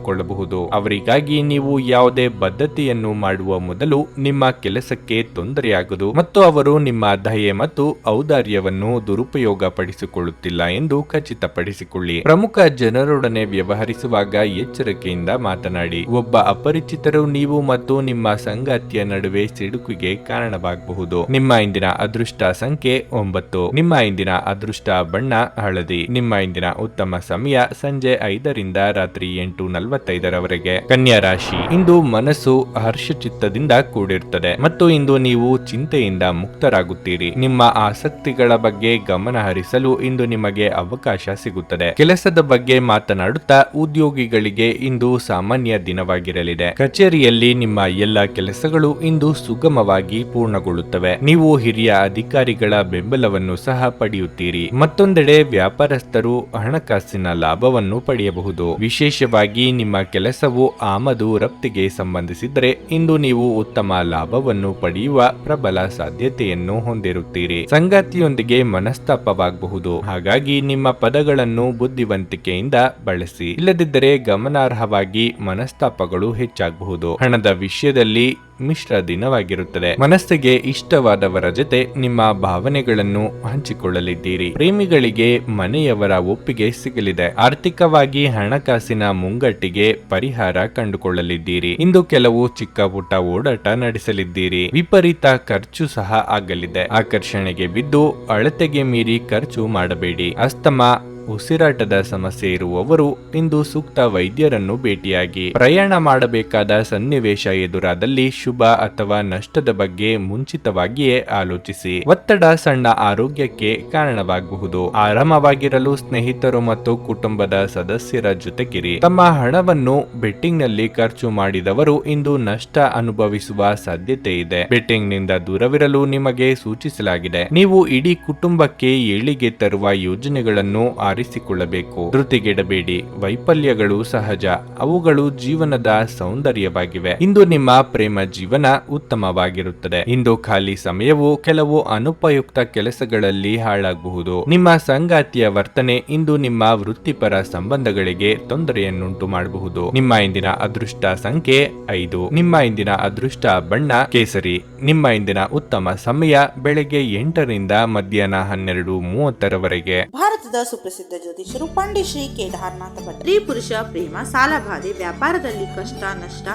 ಅವರಿಗಾಗಿ ನೀವು ಯಾವುದೇ ಬದ್ಧತೆಯನ್ನು ಮಾಡುವ ಮೊದಲು ನಿಮ್ಮ ಕೆಲಸಕ್ಕೆ ತೊಂದರೆಯಾಗದು ಮತ್ತು ಅವರು ನಿಮ್ಮ ದಯೆ ಮತ್ತು ಔದಾರ್ಯವನ್ನು ದುರುಪಯೋಗ ಪಡಿಸಿಕೊಳ್ಳುತ್ತಿಲ್ಲ ಎಂದು ಖಚಿತಪಡಿಸಿಕೊಳ್ಳಿ. ಪ್ರಮುಖ ಜನರೊಡನೆ ವ್ಯವಹರಿಸುವಾಗ ಎಚ್ಚರಿಕೆಯಿಂದ ಮಾತನಾಡಿ. ಒಬ್ಬ ಅಪರಿಚಿತರು ನೀವು ಮತ್ತು ನಿಮ್ಮ ಸಂಗಾತಿಯ ನಡುವೆ ಸಿಡುಕಿಗೆ ಕಾರಣವಾಗಬಹುದು. ನಿಮ್ಮ ಇಂದಿನ ಅದೃಷ್ಟ ಸಂಖ್ಯೆ 9. ನಿಮ್ಮ ಇಂದಿನ ಅದೃಷ್ಟ ಬಣ್ಣ ಹಳದಿ. ನಿಮ್ಮ ಇಂದಿನ ಉತ್ತಮ ಸಮಯ ಸಂಜೆ 5 ರಿಂದ ರಾತ್ರಿ 8:45 ಕನ್ಯಾ ರಾಶಿ ಇಂದು ಮನಸ್ಸು ಹರ್ಷಚಿತ್ತದಿಂದ ಕೂಡಿರುತ್ತದೆ ಮತ್ತು ಇಂದು ನೀವು ಚಿಂತೆಯಿಂದ ಮುಕ್ತರಾಗುತ್ತೀರಿ. ನಿಮ್ಮ ಆಸಕ್ತಿಗಳ ಬಗ್ಗೆ ಗಮನ ಹರಿಸಲು ಇಂದು ನಿಮಗೆ ಅವಕಾಶ ಸಿಗುತ್ತದೆ. ಕೆಲಸದ ಬಗ್ಗೆ ಮಾತನಾಡುತ್ತಾ ಉದ್ಯೋಗಿಗಳಿಗೆ ಇಂದು ಸಾಮಾನ್ಯ ದಿನವಾಗಿರಲಿದೆ. ಕಚೇರಿಯಲ್ಲಿ ನಿಮ್ಮ ಎಲ್ಲ ಕೆಲಸಗಳು ಇಂದು ಸುಗಮವಾಗಿ ಪೂರ್ಣಗೊಳ್ಳುತ್ತವೆ. ನೀವು ಹಿರಿಯ ಅಧಿಕಾರಿಗಳ ಬೆಂಬಲವನ್ನು ಸಹ ಪಡೆಯುತ್ತೀರಿ. ಮತ್ತೊಂದೆಡೆ ವ್ಯಾಪಾರಸ್ಥರು ಹಣಕಾಸಿನ ಲಾಭವನ್ನು ಪಡೆಯಬಹುದು. ವಿಶೇಷವಾಗಿ ನಿಮ್ಮ ಕೆಲಸವು ಆಮದು ರಫ್ತಿಗೆ ಸಂಬಂಧಿಸಿದರೆ ಇಂದು ನೀವು ಉತ್ತಮ ಲಾಭವನ್ನು ಪಡೆಯುವ ಪ್ರಬಲ ಸಾಧ್ಯತೆಯನ್ನು ಹೊಂದಿರುತ್ತೀರಿ. ಸಂಗಾತಿಯೊಂದಿಗೆ ಮನಸ್ತಾಪವಾಗಬಹುದು. ಹಾಗಾಗಿ ನಿಮ್ಮ ಪದಗಳನ್ನು ಬುದ್ಧಿವಂತಿಕೆಯಿಂದ ಬಳಸಿ. ಇಲ್ಲದಿದ್ದರೆ ಗಮನಾರ್ಹವಾಗಿ ಮನಸ್ತಾಪಗಳು ಹೆಚ್ಚಾಗಬಹುದು. ಹಣದ ವಿಷಯದಲ್ಲಿ ಮಿಶ್ರ ದಿನವಾಗಿರುತ್ತದೆ. ಮನಸ್ಸಿಗೆ ಇಷ್ಟವಾದವರ ಜೊತೆ ನಿಮ್ಮ ಭಾವನೆಗಳನ್ನು ಹಂಚಿಕೊಳ್ಳಲಿದ್ದೀರಿ. ಪ್ರೇಮಿಗಳಿಗೆ ಮನೆಯವರ ಒಪ್ಪಿಗೆ ಸಿಗಲಿದೆ. ಆರ್ಥಿಕವಾಗಿ ಹಣಕಾಸಿನ ಮುಂಗಟ್ಟಿಗೆ ಪರಿಹಾರ ಕಂಡುಕೊಳ್ಳಲಿದ್ದೀರಿ. ಇಂದು ಕೆಲವು ಚಿಕ್ಕ ಪುಟ್ಟ ಓಡಾಟ ನಡೆಸಲಿದ್ದೀರಿ. ವಿಪರೀತ ಖರ್ಚು ಸಹ ಆಗಲಿದೆ. ಆಕರ್ಷಣೆಗೆ ಬಿದ್ದು ಅಳತೆಗೆ ಮೀರಿ ಖರ್ಚು ಮಾಡಬೇಡಿ. ಅಸ್ತಮಾ ಉಸಿರಾಟದ ಸಮಸ್ಯೆ ಇರುವವರು ಇಂದು ಸೂಕ್ತ ವೈದ್ಯರನ್ನು ಭೇಟಿಯಾಗಿ. ಪ್ರಯಾಣ ಮಾಡಬೇಕಾದ ಸನ್ನಿವೇಶ ಎದುರಾದಲ್ಲಿ ಶುಭ ಅಥವಾ ನಷ್ಟದ ಬಗ್ಗೆ ಮುಂಚಿತವಾಗಿಯೇ ಆಲೋಚಿಸಿ. ಒತ್ತಡ ಸಣ್ಣ ಆರೋಗ್ಯಕ್ಕೆ ಕಾರಣವಾಗಬಹುದು. ಆರಾಮವಾಗಿರಲು ಸ್ನೇಹಿತರು ಮತ್ತು ಕುಟುಂಬದ ಸದಸ್ಯರ ಜೊತೆಗಿರಿ. ತಮ್ಮ ಹಣವನ್ನು ಬೆಟ್ಟಿಂಗ್ ನಲ್ಲಿ ಖರ್ಚು ಮಾಡಿದವರು ಇಂದು ನಷ್ಟ ಅನುಭವಿಸುವ ಸಾಧ್ಯತೆ ಇದೆ. ಬೆಟ್ಟಿಂಗ್ ನಿಂದ ದೂರವಿರಲು ನಿಮಗೆ ಸೂಚಿಸಲಾಗಿದೆ. ನೀವು ಇಡೀ ಕುಟುಂಬಕ್ಕೆ ಏಳಿಗೆ ತರುವ ಯೋಜನೆಗಳನ್ನು ಆರಿಸಿಕೊಳ್ಳಬೇಕು. ಧೃತಿಗೆಡಬೇಡಿ. ವೈಫಲ್ಯಗಳು ಸಹಜ, ಅವುಗಳು ಜೀವನದ ಸೌಂದರ್ಯವಾಗಿವೆ. ಇಂದು ನಿಮ್ಮ ಪ್ರೇಮ ಜೀವನ ಉತ್ತಮವಾಗಿರುತ್ತದೆ. ಇಂದು ಖಾಲಿ ಸಮಯವು ಕೆಲವು ಅನುಪಯುಕ್ತ ಕೆಲಸಗಳಲ್ಲಿ ಹಾಳಾಗಬಹುದು. ನಿಮ್ಮ ಸಂಗಾತಿಯ ವರ್ತನೆ ಇಂದು ನಿಮ್ಮ ವೃತ್ತಿಪರ ಸಂಬಂಧಗಳಿಗೆ ತೊಂದರೆಯನ್ನುಂಟು ಮಾಡಬಹುದು. ನಿಮ್ಮ ಇಂದಿನ ಅದೃಷ್ಟ ಸಂಖ್ಯೆ 5. ನಿಮ್ಮ ಇಂದಿನ ಅದೃಷ್ಟ ಬಣ್ಣ ಕೇಸರಿ. ನಿಮ್ಮ ಇಂದಿನ ಉತ್ತಮ ಸಮಯ ಬೆಳಗ್ಗೆ 8 ರಿಂದ ಮಧ್ಯಾಹ್ನ 12:30 ಭಾರತದ ಸುಪ್ರಸಿದ್ಧ ಜ್ಯೋತಿಷರು ಪಂಡಿತ್ ಶ್ರೀ ಕೇದಾರನಾಥ ಭಟ್. ಸ್ತ್ರೀ ಪುರುಷ ಪ್ರೇಮ, ಸಾಲಬಾಧೆ, ವ್ಯಾಪಾರದಲ್ಲಿ ಕಷ್ಟ ನಷ್ಟ,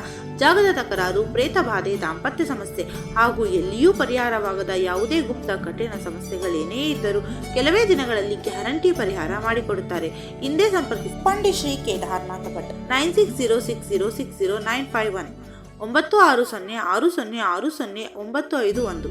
ಜಾಗದ ತಕರಾರು, ಪ್ರೇತ ಬಾಧೆ, ದಾಂಪತ್ಯ ಸಮಸ್ಯೆ ಹಾಗೂ ಎಲ್ಲಿಯೂ ಪರಿಹಾರವಾಗದ ಯಾವುದೇ ಗುಪ್ತ ಕಠಿಣ ಸಮಸ್ಯೆಗಳೇನೇ ಇದ್ದರೂ ಕೆಲವೇ ದಿನಗಳಲ್ಲಿ ಗ್ಯಾರಂಟಿ ಪರಿಹಾರ ಮಾಡಿಕೊಡುತ್ತಾರೆ. ಹಿಂದೆ ಸಂಪರ್ಕಿಸಿ ಪಂಡಿತ್ ಶ್ರೀ ಕೇದಾರನಾಥ ಭಟ್ 9606060951 9606060951.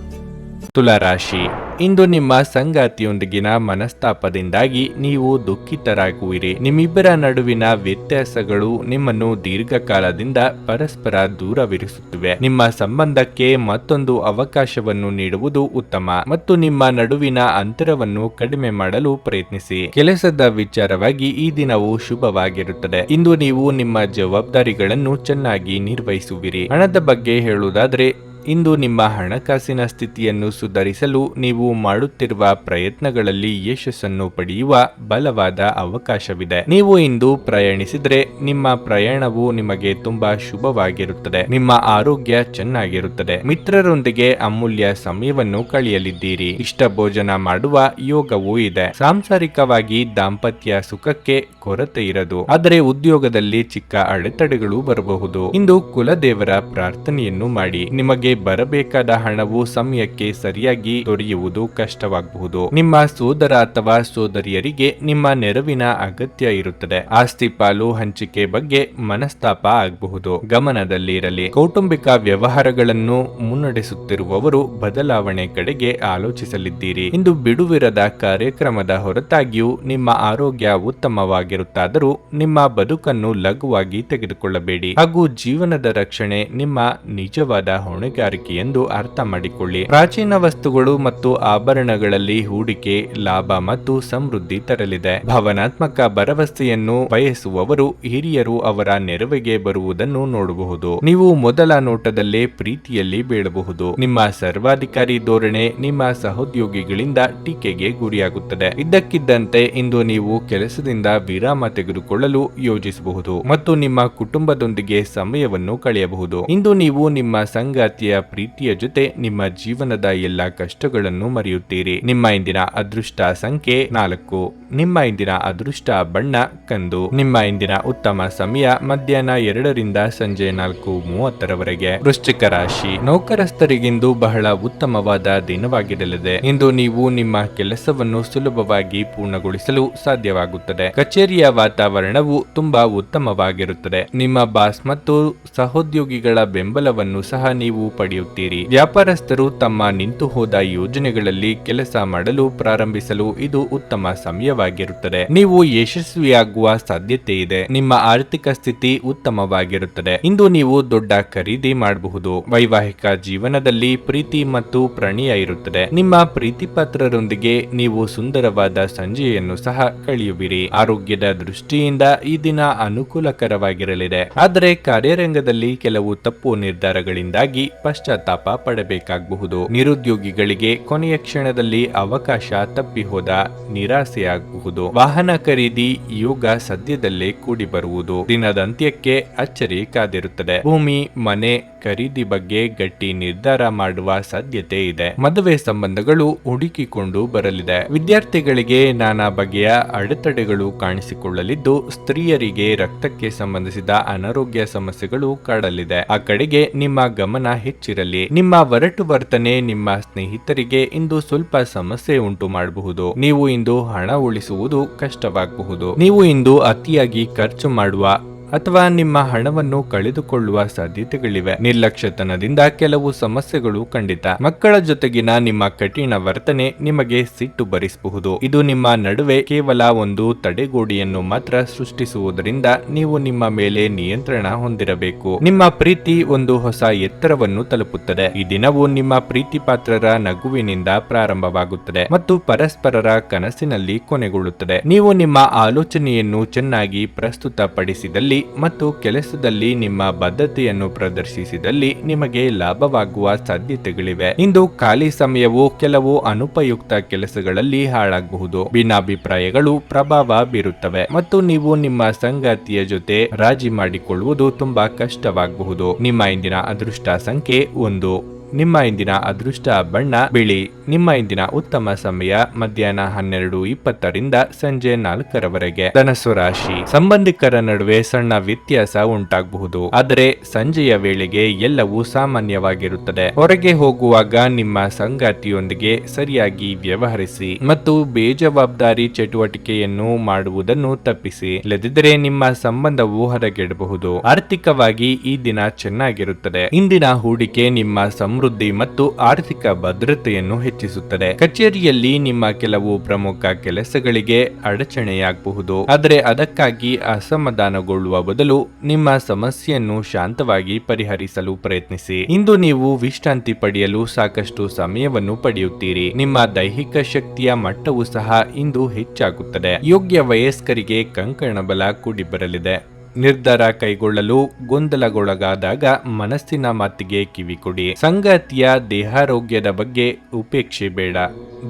ತುಲಾರಾಶಿ. ಇಂದು ನಿಮ್ಮ ಸಂಗಾತಿಯೊಂದಿಗಿನ ಮನಸ್ತಾಪದಿಂದಾಗಿ ನೀವು ದುಃಖಿತರಾಗುವಿರಿ. ನಿಮ್ಮಿಬ್ಬರ ನಡುವಿನ ವ್ಯತ್ಯಾಸಗಳು ನಿಮ್ಮನ್ನು ದೀರ್ಘಕಾಲದಿಂದ ಪರಸ್ಪರ ದೂರವಿರಿಸುತ್ತಿವೆ. ನಿಮ್ಮ ಸಂಬಂಧಕ್ಕೆ ಮತ್ತೊಂದು ಅವಕಾಶವನ್ನು ನೀಡುವುದು ಉತ್ತಮ ಮತ್ತು ನಿಮ್ಮ ನಡುವಿನ ಅಂತರವನ್ನು ಕಡಿಮೆ ಮಾಡಲು ಪ್ರಯತ್ನಿಸಿ. ಕೆಲಸದ ವಿಚಾರವಾಗಿ ಈ ದಿನವು ಶುಭವಾಗಿರುತ್ತದೆ. ಇಂದು ನೀವು ನಿಮ್ಮ ಜವಾಬ್ದಾರಿಗಳನ್ನು ಚೆನ್ನಾಗಿ ನಿರ್ವಹಿಸುವಿರಿ. ಹಣದ ಬಗ್ಗೆ ಹೇಳುವುದಾದರೆ ಇಂದು ನಿಮ್ಮ ಹಣಕಾಸಿನ ಸ್ಥಿತಿಯನ್ನು ಸುಧಾರಿಸಲು ನೀವು ಮಾಡುತ್ತಿರುವ ಪ್ರಯತ್ನಗಳಲ್ಲಿ ಯಶಸ್ಸನ್ನು ಪಡೆಯುವ ಬಲವಾದ ಅವಕಾಶವಿದೆ. ನೀವು ಇಂದು ಪ್ರಯಾಣಿಸಿದರೆ ನಿಮ್ಮ ಪ್ರಯಾಣವು ನಿಮಗೆ ತುಂಬಾ ಶುಭವಾಗಿರುತ್ತದೆ. ನಿಮ್ಮ ಆರೋಗ್ಯ ಚೆನ್ನಾಗಿರುತ್ತದೆ. ಮಿತ್ರರೊಂದಿಗೆ ಅಮೂಲ್ಯ ಸಮಯವನ್ನು ಕಳೆಯಲಿದ್ದೀರಿ. ಇಷ್ಟ ಭೋಜನ ಮಾಡುವ ಯೋಗವೂ ಇದೆ. ಸಾಂಸಾರಿಕವಾಗಿ ದಾಂಪತ್ಯ ಸುಖಕ್ಕೆ ಕೊರತೆ ಇರದು, ಆದರೆ ಉದ್ಯೋಗದಲ್ಲಿ ಚಿಕ್ಕ ಅಡೆತಡೆಗಳು ಬರಬಹುದು. ಇಂದು ಕುಲದೇವರ ಪ್ರಾರ್ಥನೆಯನ್ನು ಮಾಡಿ. ನಿಮಗೆ ಬರಬೇಕಾದ ಹಣವು ಸಮಯಕ್ಕೆ ಸರಿಯಾಗಿ ದೊರೆಯುವುದು ಕಷ್ಟವಾಗಬಹುದು. ನಿಮ್ಮ ಸೋದರ ಅಥವಾ ಸೋದರಿಯರಿಗೆ ನಿಮ್ಮ ನೆರವಿನ ಅಗತ್ಯ ಇರುತ್ತದೆ. ಆಸ್ತಿ ಪಾಲು ಹಂಚಿಕೆ ಬಗ್ಗೆ ಮನಸ್ತಾಪ ಆಗಬಹುದು. ಗಮನದಲ್ಲಿ ಇರಲಿ. ಕೌಟುಂಬಿಕ ವ್ಯವಹಾರಗಳನ್ನು ಮುನ್ನಡೆಸುತ್ತಿರುವವರು ಬದಲಾವಣೆ ಕಡೆಗೆ ಆಲೋಚಿಸಲಿದ್ದೀರಿ. ಇಂದು ಬಿಡುವಿರದ ಕಾರ್ಯಕ್ರಮದ ಹೊರತಾಗಿಯೂ ನಿಮ್ಮ ಆರೋಗ್ಯ ಉತ್ತಮವಾಗಿರುತ್ತಾದರೂ ನಿಮ್ಮ ಬದುಕನ್ನು ಲಘುವಾಗಿ ತೆಗೆದುಕೊಳ್ಳಬೇಡಿ ಹಾಗೂ ಜೀವನದ ರಕ್ಷಣೆ ನಿಮ್ಮ ನಿಜವಾದ ಹೊಣೆಗಾರಿಕೆ ಎಂದು ಅರ್ಥ ಮಾಡಿಕೊಳ್ಳಿ. ಪ್ರಾಚೀನ ವಸ್ತುಗಳು ಮತ್ತು ಆಭರಣಗಳಲ್ಲಿ ಹೂಡಿಕೆ ಲಾಭ ಮತ್ತು ಸಮೃದ್ಧಿ ತರಲಿದೆ. ಭಾವನಾತ್ಮಕ ಭರವಸೆಯನ್ನು ಬಯಸುವವರು ಹಿರಿಯರು ಅವರ ನೆರವಿಗೆ ಬರುವುದನ್ನು ನೋಡಬಹುದು. ನೀವು ಮೊದಲ ನೋಟದಲ್ಲೇ ಪ್ರೀತಿಯಲ್ಲಿ ಬೀಳಬಹುದು. ನಿಮ್ಮ ಸರ್ವಾಧಿಕಾರಿ ಧೋರಣೆ ನಿಮ್ಮ ಸಹೋದ್ಯೋಗಿಗಳಿಂದ ಟೀಕೆಗೆ ಗುರಿಯಾಗುತ್ತದೆ. ಇದ್ದಕ್ಕಿದ್ದಂತೆ ಇಂದು ನೀವು ಕೆಲಸದಿಂದ ವಿರಾಮ ತೆಗೆದುಕೊಳ್ಳಲು ಯೋಜಿಸಬಹುದು ಮತ್ತು ನಿಮ್ಮ ಕುಟುಂಬದೊಂದಿಗೆ ಸಮಯವನ್ನು ಕಳೆಯಬಹುದು. ಇಂದು ನೀವು ನಿಮ್ಮ ಸಂಗಾತಿಯ ಪ್ರೀತಿಯ ಜೊತೆ ನಿಮ್ಮ ಜೀವನದ ಎಲ್ಲಾ ಕಷ್ಟಗಳನ್ನು ಮರೆಯುತ್ತೀರಿ. ನಿಮ್ಮ ಇಂದಿನ ಅದೃಷ್ಟ ಸಂಖ್ಯೆ 4. ನಿಮ್ಮ ಇಂದಿನ ಅದೃಷ್ಟ ಬಣ್ಣ ಕಂದು. ನಿಮ್ಮ ಇಂದಿನ ಉತ್ತಮ ಸಮಯ ಮಧ್ಯಾಹ್ನ 2 ರಿಂದ ಸಂಜೆ 4:30 ವೃಶ್ಚಿಕ ರಾಶಿ. ನೌಕರಸ್ಥರಿಗಿಂದು ಬಹಳ ಉತ್ತಮವಾದ ದಿನವಾಗಿರಲಿದೆ. ಇಂದು ನೀವು ನಿಮ್ಮ ಕೆಲಸವನ್ನು ಸುಲಭವಾಗಿ ಪೂರ್ಣಗೊಳಿಸಲು ಸಾಧ್ಯವಾಗುತ್ತದೆ. ಕಚೇರಿಯ ವಾತಾವರಣವು ತುಂಬಾ ಉತ್ತಮವಾಗಿರುತ್ತದೆ. ನಿಮ್ಮ ಬಾಸ್ ಮತ್ತು ಸಹೋದ್ಯೋಗಿಗಳ ಬೆಂಬಲವನ್ನು ಸಹ ನೀವು ಪಡೆಯುತ್ತೀರಿ. ವ್ಯಾಪಾರಸ್ಥರು ತಮ್ಮ ನಿಂತು ಹೋದ ಯೋಜನೆಗಳಲ್ಲಿ ಕೆಲಸ ಮಾಡಲು ಪ್ರಾರಂಭಿಸಲು ಇದು ಉತ್ತಮ ಸಮಯವಾಗಿರುತ್ತದೆ. ನೀವು ಯಶಸ್ವಿಯಾಗುವ ಸಾಧ್ಯತೆ ಇದೆ. ನಿಮ್ಮ ಆರ್ಥಿಕ ಸ್ಥಿತಿ ಉತ್ತಮವಾಗಿರುತ್ತದೆ. ಇಂದು ನೀವು ದೊಡ್ಡ ಖರೀದಿ ಮಾಡಬಹುದು. ವೈವಾಹಿಕ ಜೀವನದಲ್ಲಿ ಪ್ರೀತಿ ಮತ್ತು ಪ್ರಣಯ ಇರುತ್ತದೆ. ನಿಮ್ಮ ಪ್ರೀತಿಪಾತ್ರರೊಂದಿಗೆ ನೀವು ಸುಂದರವಾದ ಸಂಜೆಯನ್ನು ಸಹ ಕಳೆಯುವಿರಿ. ಆರೋಗ್ಯದ ದೃಷ್ಟಿಯಿಂದ ಈ ದಿನ ಅನುಕೂಲಕರವಾಗಿರಲಿದೆ, ಆದರೆ ಕಾರ್ಯರಂಗದಲ್ಲಿ ಕೆಲವು ತಪ್ಪು ನಿರ್ಧಾರಗಳಿಂದಾಗಿ ಪಶ್ಚಾತ್ತಾಪ ಪಡಬೇಕಾಗಬಹುದು. ನಿರುದ್ಯೋಗಿಗಳಿಗೆ ಕೊನೆಯ ಕ್ಷಣದಲ್ಲಿ ಅವಕಾಶ ತಪ್ಪಿ ಹೋದ ನಿರಾಸೆಯಾಗಬಹುದು. ವಾಹನ ಖರೀದಿ ಯೋಗ ಸದ್ಯದಲ್ಲೇ ಕೂಡಿ ಬರುವುದು. ದಿನದ ಅಂತ್ಯಕ್ಕೆ ಅಚ್ಚರಿ ಕಾದಿರುತ್ತದೆ. ಭೂಮಿ ಮನೆ ಖರೀದಿ ಬಗ್ಗೆ ಗಟ್ಟಿ ನಿರ್ಧಾರ ಮಾಡುವ ಸಾಧ್ಯತೆ ಇದೆ. ಮದುವೆ ಸಂಬಂಧಗಳು ಹುಡುಕಿಕೊಂಡು ಬರಲಿದೆ. ವಿದ್ಯಾರ್ಥಿಗಳಿಗೆ ನಾನಾ ಬಗೆಯ ಅಡೆತಡೆಗಳು ಕಾಣಿಸಿಕೊಳ್ಳಲಿದ್ದು ಸ್ತ್ರೀಯರಿಗೆ ರಕ್ತಕ್ಕೆ ಸಂಬಂಧಿಸಿದ ಅನಾರೋಗ್ಯ ಸಮಸ್ಯೆಗಳು ಕಾಡಲಿದೆ. ಆ ಕಡೆಗೆ ನಿಮ್ಮ ಗಮನ ಹೆಚ್ಚಿರಲಿ. ನಿಮ್ಮ ಒರಟು ವರ್ತನೆ ನಿಮ್ಮ ಸ್ನೇಹಿತರಿಗೆ ಇಂದು ಸ್ವಲ್ಪ ಸಮಸ್ಯೆ ಉಂಟು ಮಾಡಬಹುದು. ನೀವು ಇಂದು ಹಣ ಉಳಿಸುವುದು ಕಷ್ಟವಾಗಬಹುದು. ನೀವು ಇಂದು ಅತಿಯಾಗಿ ಖರ್ಚು ಮಾಡುವ ಅಥವಾ ನಿಮ್ಮ ಹಣವನ್ನು ಕಳೆದುಕೊಳ್ಳುವ ಸಾಧ್ಯತೆಗಳಿವೆ. ನಿರ್ಲಕ್ಷ್ಯತನದಿಂದ ಕೆಲವು ಸಮಸ್ಯೆಗಳು ಖಂಡಿತ. ಮಕ್ಕಳ ಜೊತೆಗಿನ ನಿಮ್ಮ ಕಠಿಣ ವರ್ತನೆ ನಿಮಗೆ ಸಿಟ್ಟು ಬರಿಸಬಹುದು. ಇದು ನಿಮ್ಮ ನಡುವೆ ಕೇವಲ ಒಂದು ತಡೆಗೋಡೆಯನ್ನು ಮಾತ್ರ ಸೃಷ್ಟಿಸುವುದರಿಂದ ನೀವು ನಿಮ್ಮ ಮೇಲೆ ನಿಯಂತ್ರಣ ಹೊಂದಿರಬೇಕು. ನಿಮ್ಮ ಪ್ರೀತಿ ಒಂದು ಹೊಸ ಎತ್ತರವನ್ನು ತಲುಪುತ್ತದೆ. ಈ ದಿನವು ನಿಮ್ಮ ಪ್ರೀತಿ ಪಾತ್ರರ ನಗುವಿನಿಂದ ಪ್ರಾರಂಭವಾಗುತ್ತದೆ ಮತ್ತು ಪರಸ್ಪರರ ಕನಸಿನಲ್ಲಿ ಕೊನೆಗೊಳ್ಳುತ್ತದೆ. ನೀವು ನಿಮ್ಮ ಆಲೋಚನೆಯನ್ನು ಚೆನ್ನಾಗಿ ಪ್ರಸ್ತುತಪಡಿಸಿದಲ್ಲಿ ಮತ್ತು ಕೆಲಸದಲ್ಲಿ ನಿಮ್ಮ ಬದ್ಧತೆಯನ್ನು ಪ್ರದರ್ಶಿಸಿದಲ್ಲಿ ನಿಮಗೆ ಲಾಭವಾಗುವ ಸಾಧ್ಯತೆಗಳಿವೆ. ಇಂದು ಖಾಲಿ ಸಮಯವು ಕೆಲವು ಅನುಪಯುಕ್ತ ಕೆಲಸಗಳಲ್ಲಿ ಹಾಳಾಗಬಹುದು. ಭಿನ್ನಾಭಿಪ್ರಾಯಗಳು ಪ್ರಭಾವ ಬೀರುತ್ತವೆ ಮತ್ತು ನೀವು ನಿಮ್ಮ ಸಂಗಾತಿಯ ಜೊತೆ ರಾಜಿ ಮಾಡಿಕೊಳ್ಳುವುದು ತುಂಬಾ ಕಷ್ಟವಾಗಬಹುದು. ನಿಮ್ಮ ಇಂದಿನ ಅದೃಷ್ಟ ಸಂಖ್ಯೆ 1. ನಿಮ್ಮ ಇಂದಿನ ಅದೃಷ್ಟ ಬಣ್ಣ ಬಿಳಿ. ನಿಮ್ಮ ಇಂದಿನ ಉತ್ತಮ ಸಮಯ ಮಧ್ಯಾಹ್ನ 12:20 ಸಂಜೆ 4 ಧನಸ್ಸು ರಾಶಿ. ಸಂಬಂಧಿಕರ ನಡುವೆ ಸಣ್ಣ ವ್ಯತ್ಯಾಸ ಉಂಟಾಗಬಹುದು, ಆದರೆ ಸಂಜೆಯ ವೇಳೆಗೆ ಎಲ್ಲವೂ ಸಾಮಾನ್ಯವಾಗಿರುತ್ತದೆ. ಹೊರಗೆ ಹೋಗುವಾಗ ನಿಮ್ಮ ಸಂಗಾತಿಯೊಂದಿಗೆ ಸರಿಯಾಗಿ ವ್ಯವಹರಿಸಿ ಮತ್ತು ಬೇಜವಾಬ್ದಾರಿ ಚಟುವಟಿಕೆಯನ್ನು ಮಾಡುವುದನ್ನು ತಪ್ಪಿಸಿ, ಇಲ್ಲದಿದ್ದರೆ ನಿಮ್ಮ ಸಂಬಂಧವು ಹೊರಗೆಡಬಹುದು. ಆರ್ಥಿಕವಾಗಿ ಈ ದಿನ ಚೆನ್ನಾಗಿರುತ್ತದೆ. ಇಂದಿನ ಹೂಡಿಕೆ ನಿಮ್ಮ ಸಮೃದ್ಧಿ ಮತ್ತು ಆರ್ಥಿಕ ಭದ್ರತೆಯನ್ನು ಹೆಚ್ಚಿಸುತ್ತದೆ. ಕಚೇರಿಯಲ್ಲಿ ನಿಮ್ಮ ಕೆಲವು ಪ್ರಮುಖ ಕೆಲಸಗಳಿಗೆ ಅಡಚಣೆಯಾಗಬಹುದು, ಆದರೆ ಅದಕ್ಕಾಗಿ ಅಸಮಾಧಾನಗೊಳ್ಳುವ ಬದಲು ನಿಮ್ಮ ಸಮಸ್ಯೆಯನ್ನು ಶಾಂತವಾಗಿ ಪರಿಹರಿಸಲು ಪ್ರಯತ್ನಿಸಿ. ಇಂದು ನೀವು ವಿಶ್ರಾಂತಿ ಪಡೆಯಲು ಸಾಕಷ್ಟು ಸಮಯವನ್ನು ಪಡೆಯುತ್ತೀರಿ. ನಿಮ್ಮ ದೈಹಿಕ ಶಕ್ತಿಯ ಮಟ್ಟವೂ ಸಹ ಇಂದು ಹೆಚ್ಚಾಗುತ್ತದೆ. ಯೋಗ್ಯ ವಯಸ್ಕರಿಗೆ ಕಂಕಣ ಬಲ ಕೂಡಿ ಬರಲಿದೆ. ನಿರ್ಧಾರ ಕೈಗೊಳ್ಳಲು ಗೊಂದಲಗೊಳಗಾದಾಗ ಮನಸ್ಸಿನ ಮಾತಿಗೆ ಕಿವಿಕೊಡಿ. ಸಂಗಾತಿಯ ದೇಹಾರೋಗ್ಯದ ಬಗ್ಗೆ ಉಪೇಕ್ಷೆ ಬೇಡ.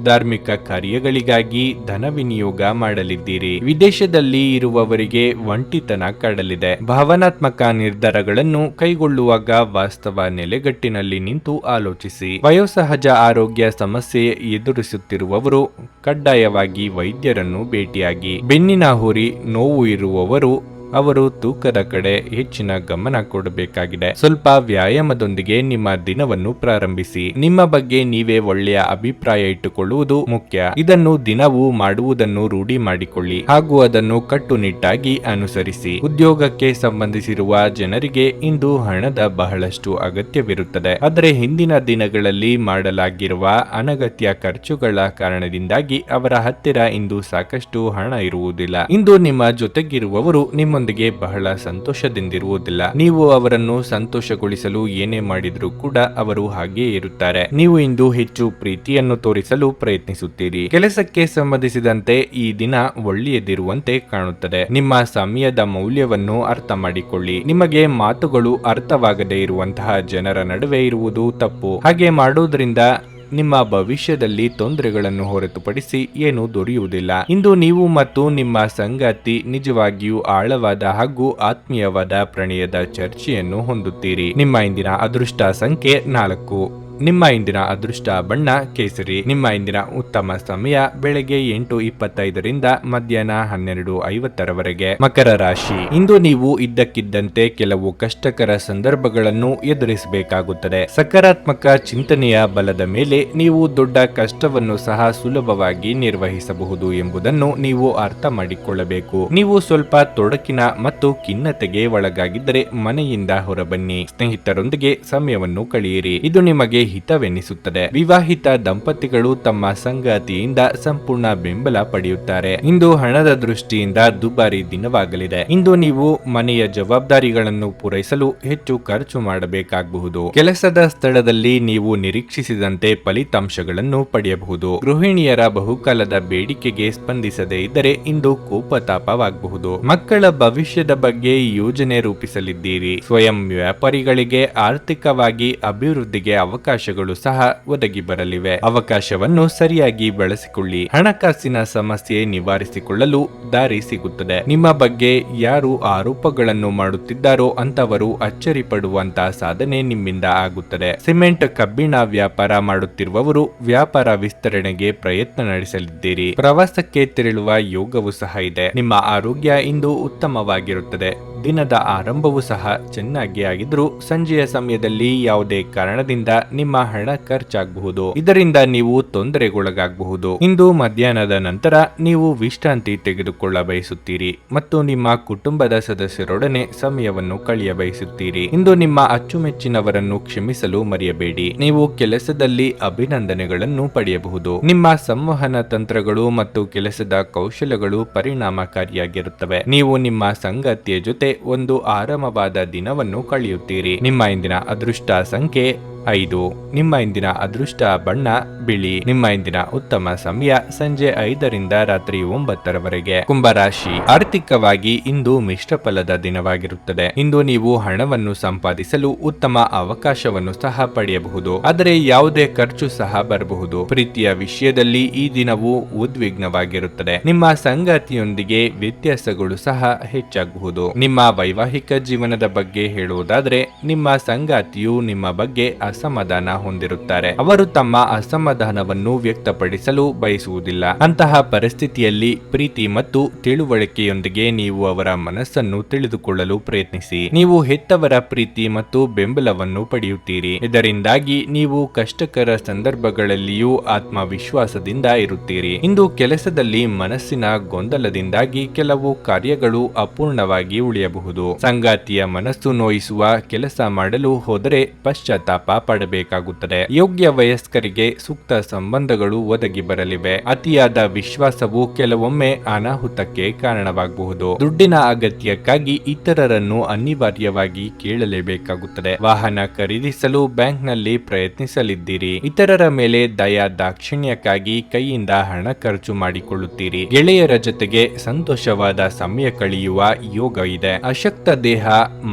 ಧಾರ್ಮಿಕ ಕಾರ್ಯಗಳಿಗಾಗಿ ಧನ ವಿನಿಯೋಗ ಮಾಡಲಿದ್ದೀರಿ. ವಿದೇಶದಲ್ಲಿ ಇರುವವರಿಗೆ ಒಂಟಿತನ ಕಾಡಲಿದೆ. ಭಾವನಾತ್ಮಕ ನಿರ್ಧಾರಗಳನ್ನು ಕೈಗೊಳ್ಳುವಾಗ ವಾಸ್ತವ ನೆಲೆಗಟ್ಟಿನಲ್ಲಿ ನಿಂತು ಆಲೋಚಿಸಿ. ವಯೋಸಹಜ ಆರೋಗ್ಯ ಸಮಸ್ಯೆ ಎದುರಿಸುತ್ತಿರುವವರು ಕಡ್ಡಾಯವಾಗಿ ವೈದ್ಯರನ್ನು ಭೇಟಿಯಾಗಿ. ಬೆನ್ನಿನ ಹುರಿ ನೋವು ಇರುವವರು ಅವರು ತೂಕದ ಕಡೆ ಹೆಚ್ಚಿನ ಗಮನ ಕೊಡಬೇಕಾಗಿದೆ. ಸ್ವಲ್ಪ ವ್ಯಾಯಾಮದೊಂದಿಗೆ ನಿಮ್ಮ ದಿನವನ್ನು ಪ್ರಾರಂಭಿಸಿ. ನಿಮ್ಮ ಬಗ್ಗೆ ನೀವೇ ಒಳ್ಳೆಯ ಅಭಿಪ್ರಾಯ ಇಟ್ಟುಕೊಳ್ಳುವುದು ಮುಖ್ಯ. ಇದನ್ನು ದಿನವೂ ಮಾಡುವುದನ್ನು ರೂಢಿ ಮಾಡಿಕೊಳ್ಳಿ ಹಾಗೂ ಅದನ್ನು ಕಟ್ಟುನಿಟ್ಟಾಗಿ ಅನುಸರಿಸಿ. ಉದ್ಯೋಗಕ್ಕೆ ಸಂಬಂಧಿಸಿರುವ ಜನರಿಗೆ ಇಂದು ಹಣದ ಬಹಳಷ್ಟು ಅಗತ್ಯವಿರುತ್ತದೆ, ಆದರೆ ಹಿಂದಿನ ದಿನಗಳಲ್ಲಿ ಮಾಡಲಾಗಿರುವ ಅನಗತ್ಯ ಖರ್ಚುಗಳ ಕಾರಣದಿಂದಾಗಿ ಅವರ ಹತ್ತಿರ ಇಂದು ಸಾಕಷ್ಟು ಹಣ ಇರುವುದಿಲ್ಲ. ಇಂದು ನಿಮ್ಮ ಜೊತೆಗಿರುವವರು ನಿಮ್ಮೊಂದಿಗೆ ಬಹಳ ಸಂತೋಷದಿಂದಿರುವುದಿಲ್ಲ. ನೀವು ಅವರನ್ನು ಸಂತೋಷಗೊಳಿಸಲು ಏನೇ ಮಾಡಿದರೂ ಕೂಡ ಅವರು ಹಾಗೆಯೇ ಇರುತ್ತಾರೆ. ನೀವು ಇಂದು ಹೆಚ್ಚು ಪ್ರೀತಿಯನ್ನು ತೋರಿಸಲು ಪ್ರಯತ್ನಿಸುತ್ತೀರಿ. ಕೆಲಸಕ್ಕೆ ಸಂಬಂಧಿಸಿದಂತೆ ಈ ದಿನ ಒಳ್ಳೆಯದಿರುವಂತೆ ಕಾಣುತ್ತದೆ. ನಿಮ್ಮ ಸಮಯದ ಮೌಲ್ಯವನ್ನು ಅರ್ಥ ಮಾಡಿಕೊಳ್ಳಿ. ನಿಮಗೆ ಮಾತುಗಳು ಅರ್ಥವಾಗದೇ ಇರುವಂತಹ ಜನರ ನಡುವೆ ಇರುವುದು ತಪ್ಪು. ಹಾಗೆ ಮಾಡುವುದರಿಂದ ನಿಮ್ಮ ಭವಿಷ್ಯದಲ್ಲಿ ತೊಂದರೆಗಳನ್ನು ಹೊರತುಪಡಿಸಿ ಏನೂ ದೊರೆಯುವುದಿಲ್ಲ. ಇಂದು ನೀವು ಮತ್ತು ನಿಮ್ಮ ಸಂಗಾತಿ ನಿಜವಾಗಿಯೂ ಆಳವಾದ ಹಾಗೂ ಆತ್ಮೀಯವಾದ ಪ್ರಣಯದ ಚರ್ಚೆಯನ್ನು ಹೊಂದುತ್ತೀರಿ. ನಿಮ್ಮ ಇಂದಿನ ಅದೃಷ್ಟ ಸಂಖ್ಯೆ 4. ನಿಮ್ಮ ಇಂದಿನ ಅದೃಷ್ಟ ಬಣ್ಣ ಕೇಸರಿ. ನಿಮ್ಮ ಇಂದಿನ ಉತ್ತಮ ಸಮಯ ಬೆಳಗ್ಗೆ 8:25 ಮಧ್ಯಾಹ್ನ 12:50 ಮಕರ ರಾಶಿ. ಇಂದು ನೀವು ಇದ್ದಕ್ಕಿದ್ದಂತೆ ಕೆಲವು ಕಷ್ಟಕರ ಸಂದರ್ಭಗಳನ್ನು ಎದುರಿಸಬೇಕಾಗುತ್ತದೆ. ಸಕಾರಾತ್ಮಕ ಚಿಂತನೆಯ ಬಲದ ಮೇಲೆ ನೀವು ದೊಡ್ಡ ಕಷ್ಟವನ್ನು ಸಹ ಸುಲಭವಾಗಿ ನಿರ್ವಹಿಸಬಹುದು ಎಂಬುದನ್ನು ನೀವು ಅರ್ಥ ಮಾಡಿಕೊಳ್ಳಬೇಕು. ನೀವು ಸ್ವಲ್ಪ ತೊಡಕಿನ ಮತ್ತು ಖಿನ್ನತೆಗೆ ಒಳಗಾಗಿದ್ದರೆ ಮನೆಯಿಂದ ಹೊರಬನ್ನಿ. ಸ್ನೇಹಿತರೊಂದಿಗೆ ಸಮಯವನ್ನು ಕಳೆಯಿರಿ. ಇದು ನಿಮಗೆ ಹಿತವೆನಿಸುತ್ತದೆ. ವಿವಾಹಿತ ದಂಪತಿಗಳು ತಮ್ಮ ಸಂಗಾತಿಯಿಂದ ಸಂಪೂರ್ಣ ಬೆಂಬಲ ಪಡೆಯುತ್ತಾರೆ. ಇಂದು ಹಣದ ದೃಷ್ಟಿಯಿಂದ ದುಬಾರಿ ದಿನವಾಗಲಿದೆ. ಇಂದು ನೀವು ಮನೆಯ ಜವಾಬ್ದಾರಿಗಳನ್ನು ಪೂರೈಸಲು ಹೆಚ್ಚು ಖರ್ಚು ಮಾಡಬೇಕಾಗಬಹುದು. ಕೆಲಸದ ಸ್ಥಳದಲ್ಲಿ ನೀವು ನಿರೀಕ್ಷಿಸಿದಂತೆ ಫಲಿತಾಂಶಗಳನ್ನು ಪಡೆಯಬಹುದು. ಗೃಹಿಣಿಯರ ಬಹುಕಾಲದ ಬೇಡಿಕೆಗೆ ಸ್ಪಂದಿಸದೇ ಇದ್ದರೆ ಇಂದು ಕೋಪತಾಪವಾಗಬಹುದು. ಮಕ್ಕಳ ಭವಿಷ್ಯದ ಬಗ್ಗೆ ಯೋಜನೆ ರೂಪಿಸಲಿದ್ದೀರಿ. ಸ್ವಯಂ ವ್ಯಾಪಾರಿಗಳಿಗೆ ಆರ್ಥಿಕವಾಗಿ ಅಭಿವೃದ್ಧಿಗೆ ಅವಕಾಶಗಳು ಸಹ ಒದಗಿ ಬರಲಿವೆ. ಅವಕಾಶವನ್ನು ಸರಿಯಾಗಿ ಬಳಸಿಕೊಳ್ಳಿ. ಹಣಕಾಸಿನ ಸಮಸ್ಯೆ ನಿವಾರಿಸಿಕೊಳ್ಳಲು ದಾರಿ ಸಿಗುತ್ತದೆ. ನಿಮ್ಮ ಬಗ್ಗೆ ಯಾರು ಆರೋಪಗಳನ್ನು ಮಾಡುತ್ತಿದ್ದಾರೋ ಅಂತವರು ಅಚ್ಚರಿ ಪಡುವಂತಹ ಸಾಧನೆ ನಿಮ್ಮಿಂದ ಆಗುತ್ತದೆ. ಸಿಮೆಂಟ್ ಕಬ್ಬಿಣ ವ್ಯಾಪಾರ ಮಾಡುತ್ತಿರುವವರು ವ್ಯಾಪಾರ ವಿಸ್ತರಣೆಗೆ ಪ್ರಯತ್ನ ನಡೆಸಲಿದ್ದೀರಿ. ಪ್ರವಾಸಕ್ಕೆ ತೆರಳುವ ಯೋಗವೂ ಸಹ ಇದೆ. ನಿಮ್ಮ ಆರೋಗ್ಯ ಇಂದು ಉತ್ತಮವಾಗಿರುತ್ತದೆ. ದಿನದ ಆರಂಭವೂ ಸಹ ಚೆನ್ನಾಗಿ ಆಗಿದ್ರೂ ಸಂಜೆಯ ಸಮಯದಲ್ಲಿ ಯಾವುದೇ ಕಾರಣದಿಂದ ನಿಮ್ಮ ಹಣ ಖರ್ಚಾಗಬಹುದು. ಇದರಿಂದ ನೀವು ತೊಂದರೆಗೊಳಗಾಗಬಹುದು. ಇಂದು ಮಧ್ಯಾಹ್ನದ ನಂತರ ನೀವು ವಿಶ್ರಾಂತಿ ತೆಗೆದುಕೊಳ್ಳ ಬಯಸುತ್ತೀರಿ ಮತ್ತು ನಿಮ್ಮ ಕುಟುಂಬದ ಸದಸ್ಯರೊಡನೆ ಸಮಯವನ್ನು ಕಳೆಯ ಬಯಸುತ್ತೀರಿ. ಇಂದು ನಿಮ್ಮ ಅಚ್ಚುಮೆಚ್ಚಿನವರನ್ನು ಕ್ಷಮಿಸಲು ಮರೆಯಬೇಡಿ. ನೀವು ಕೆಲಸದಲ್ಲಿ ಅಭಿನಂದನೆಗಳನ್ನು ಪಡೆಯಬಹುದು. ನಿಮ್ಮ ಸಂವಹನ ತಂತ್ರಗಳು ಮತ್ತು ಕೆಲಸದ ಕೌಶಲಗಳು ಪರಿಣಾಮಕಾರಿಯಾಗಿರುತ್ತವೆ. ನೀವು ನಿಮ್ಮ ಸಂಗಾತಿಯ ಜೊತೆ ಒಂದು ಆರಾಮವಾದ ದಿನವನ್ನು ಕಳೆಯುತ್ತೀರಿ. ನಿಮ್ಮ ಇಂದಿನ ಅದೃಷ್ಟ ಸಂಖ್ಯೆ 5. ನಿಮ್ಮ ಇಂದಿನ ಅದೃಷ್ಟ ಬಣ್ಣ ಬಿಳಿ. ನಿಮ್ಮ ಇಂದಿನ ಉತ್ತಮ ಸಮಯ ಸಂಜೆ 5ರಿಂದ ರಾತ್ರಿ 9ರವರೆಗೆ. ಕುಂಭರಾಶಿ, ಆರ್ಥಿಕವಾಗಿ ಇಂದು ಮಿಶ್ರ ಫಲದ ದಿನವಾಗಿರುತ್ತದೆ. ಇಂದು ನೀವು ಹಣವನ್ನು ಸಂಪಾದಿಸಲು ಉತ್ತಮ ಅವಕಾಶವನ್ನು ಸಹ ಪಡೆಯಬಹುದು, ಆದರೆ ಯಾವುದೇ ಖರ್ಚು ಸಹ ಬರಬಹುದು. ಪ್ರೀತಿಯ ವಿಷಯದಲ್ಲಿ ಈ ದಿನವು ಉದ್ವಿಗ್ನವಾಗಿರುತ್ತದೆ. ನಿಮ್ಮ ಸಂಗಾತಿಯೊಂದಿಗೆ ವ್ಯತ್ಯಾಸಗಳು ಸಹ ಹೆಚ್ಚಾಗಬಹುದು. ನಿಮ್ಮ ವೈವಾಹಿಕ ಜೀವನದ ಬಗ್ಗೆ ಹೇಳುವುದಾದರೆ, ನಿಮ್ಮ ಸಂಗಾತಿಯು ನಿಮ್ಮ ಬಗ್ಗೆ ಅಸಮಾಧಾನ ಹೊಂದಿರುತ್ತಾರೆ. ಅವರು ತಮ್ಮ ಅಸಮಾಧಾನವನ್ನು ವ್ಯಕ್ತಪಡಿಸಲು ಬಯಸುವುದಿಲ್ಲ. ಅಂತಹ ಪರಿಸ್ಥಿತಿಯಲ್ಲಿ ಪ್ರೀತಿ ಮತ್ತು ತಿಳುವಳಿಕೆಯೊಂದಿಗೆ ನೀವು ಅವರ ಮನಸ್ಸನ್ನು ತಿಳಿದುಕೊಳ್ಳಲು ಪ್ರಯತ್ನಿಸಿ. ನೀವು ಹೆತ್ತವರ ಪ್ರೀತಿ ಮತ್ತು ಬೆಂಬಲವನ್ನು ಪಡೆಯುತ್ತೀರಿ. ಇದರಿಂದಾಗಿ ನೀವು ಕಷ್ಟಕರ ಸಂದರ್ಭಗಳಲ್ಲಿಯೂ ಆತ್ಮವಿಶ್ವಾಸದಿಂದ ಇರುತ್ತೀರಿ. ಇಂದು ಕೆಲಸದಲ್ಲಿ ಮನಸ್ಸಿನ ಗೊಂದಲದಿಂದಾಗಿ ಕೆಲವು ಕಾರ್ಯಗಳು ಅಪೂರ್ಣವಾಗಿ ಉಳಿಯಬಹುದು. ಸಂಗಾತಿಯ ಮನಸ್ಸು ನೋಯಿಸುವ ಕೆಲಸ ಮಾಡಲು ಹೋದರೆ ಪಶ್ಚಾತ್ತಾಪ ಪಡಬೇಕಾಗುತ್ತದೆ. ಯೋಗ್ಯ ವಯಸ್ಕರಿಗೆ ಸೂಕ್ತ ಸಂಬಂಧಗಳು ಒದಗಿ ಬರಲಿವೆ. ಅತಿಯಾದ ವಿಶ್ವಾಸವು ಕೆಲವೊಮ್ಮೆ ಅನಾಹುತಕ್ಕೆ ಕಾರಣವಾಗಬಹುದು. ದುಡ್ಡಿನ ಅಗತ್ಯಕ್ಕಾಗಿ ಇತರರನ್ನು ಅನಿವಾರ್ಯವಾಗಿ ಕೇಳಲೇಬೇಕಾಗುತ್ತದೆ. ವಾಹನ ಖರೀದಿಸಲು ಬ್ಯಾಂಕ್ನಲ್ಲಿ ಪ್ರಯತ್ನಿಸಲಿದ್ದೀರಿ. ಇತರರ ಮೇಲೆ ದಯಾ ದಾಕ್ಷಿಣ್ಯಕ್ಕಾಗಿ ಕೈಯಿಂದ ಹಣ ಖರ್ಚು ಮಾಡಿಕೊಳ್ಳುತ್ತೀರಿ. ಗೆಳೆಯರ ಜೊತೆಗೆ ಸಂತೋಷವಾದ ಸಮಯ ಕಳೆಯುವ ಯೋಗ ಇದೆ. ಅಶಕ್ತ ದೇಹ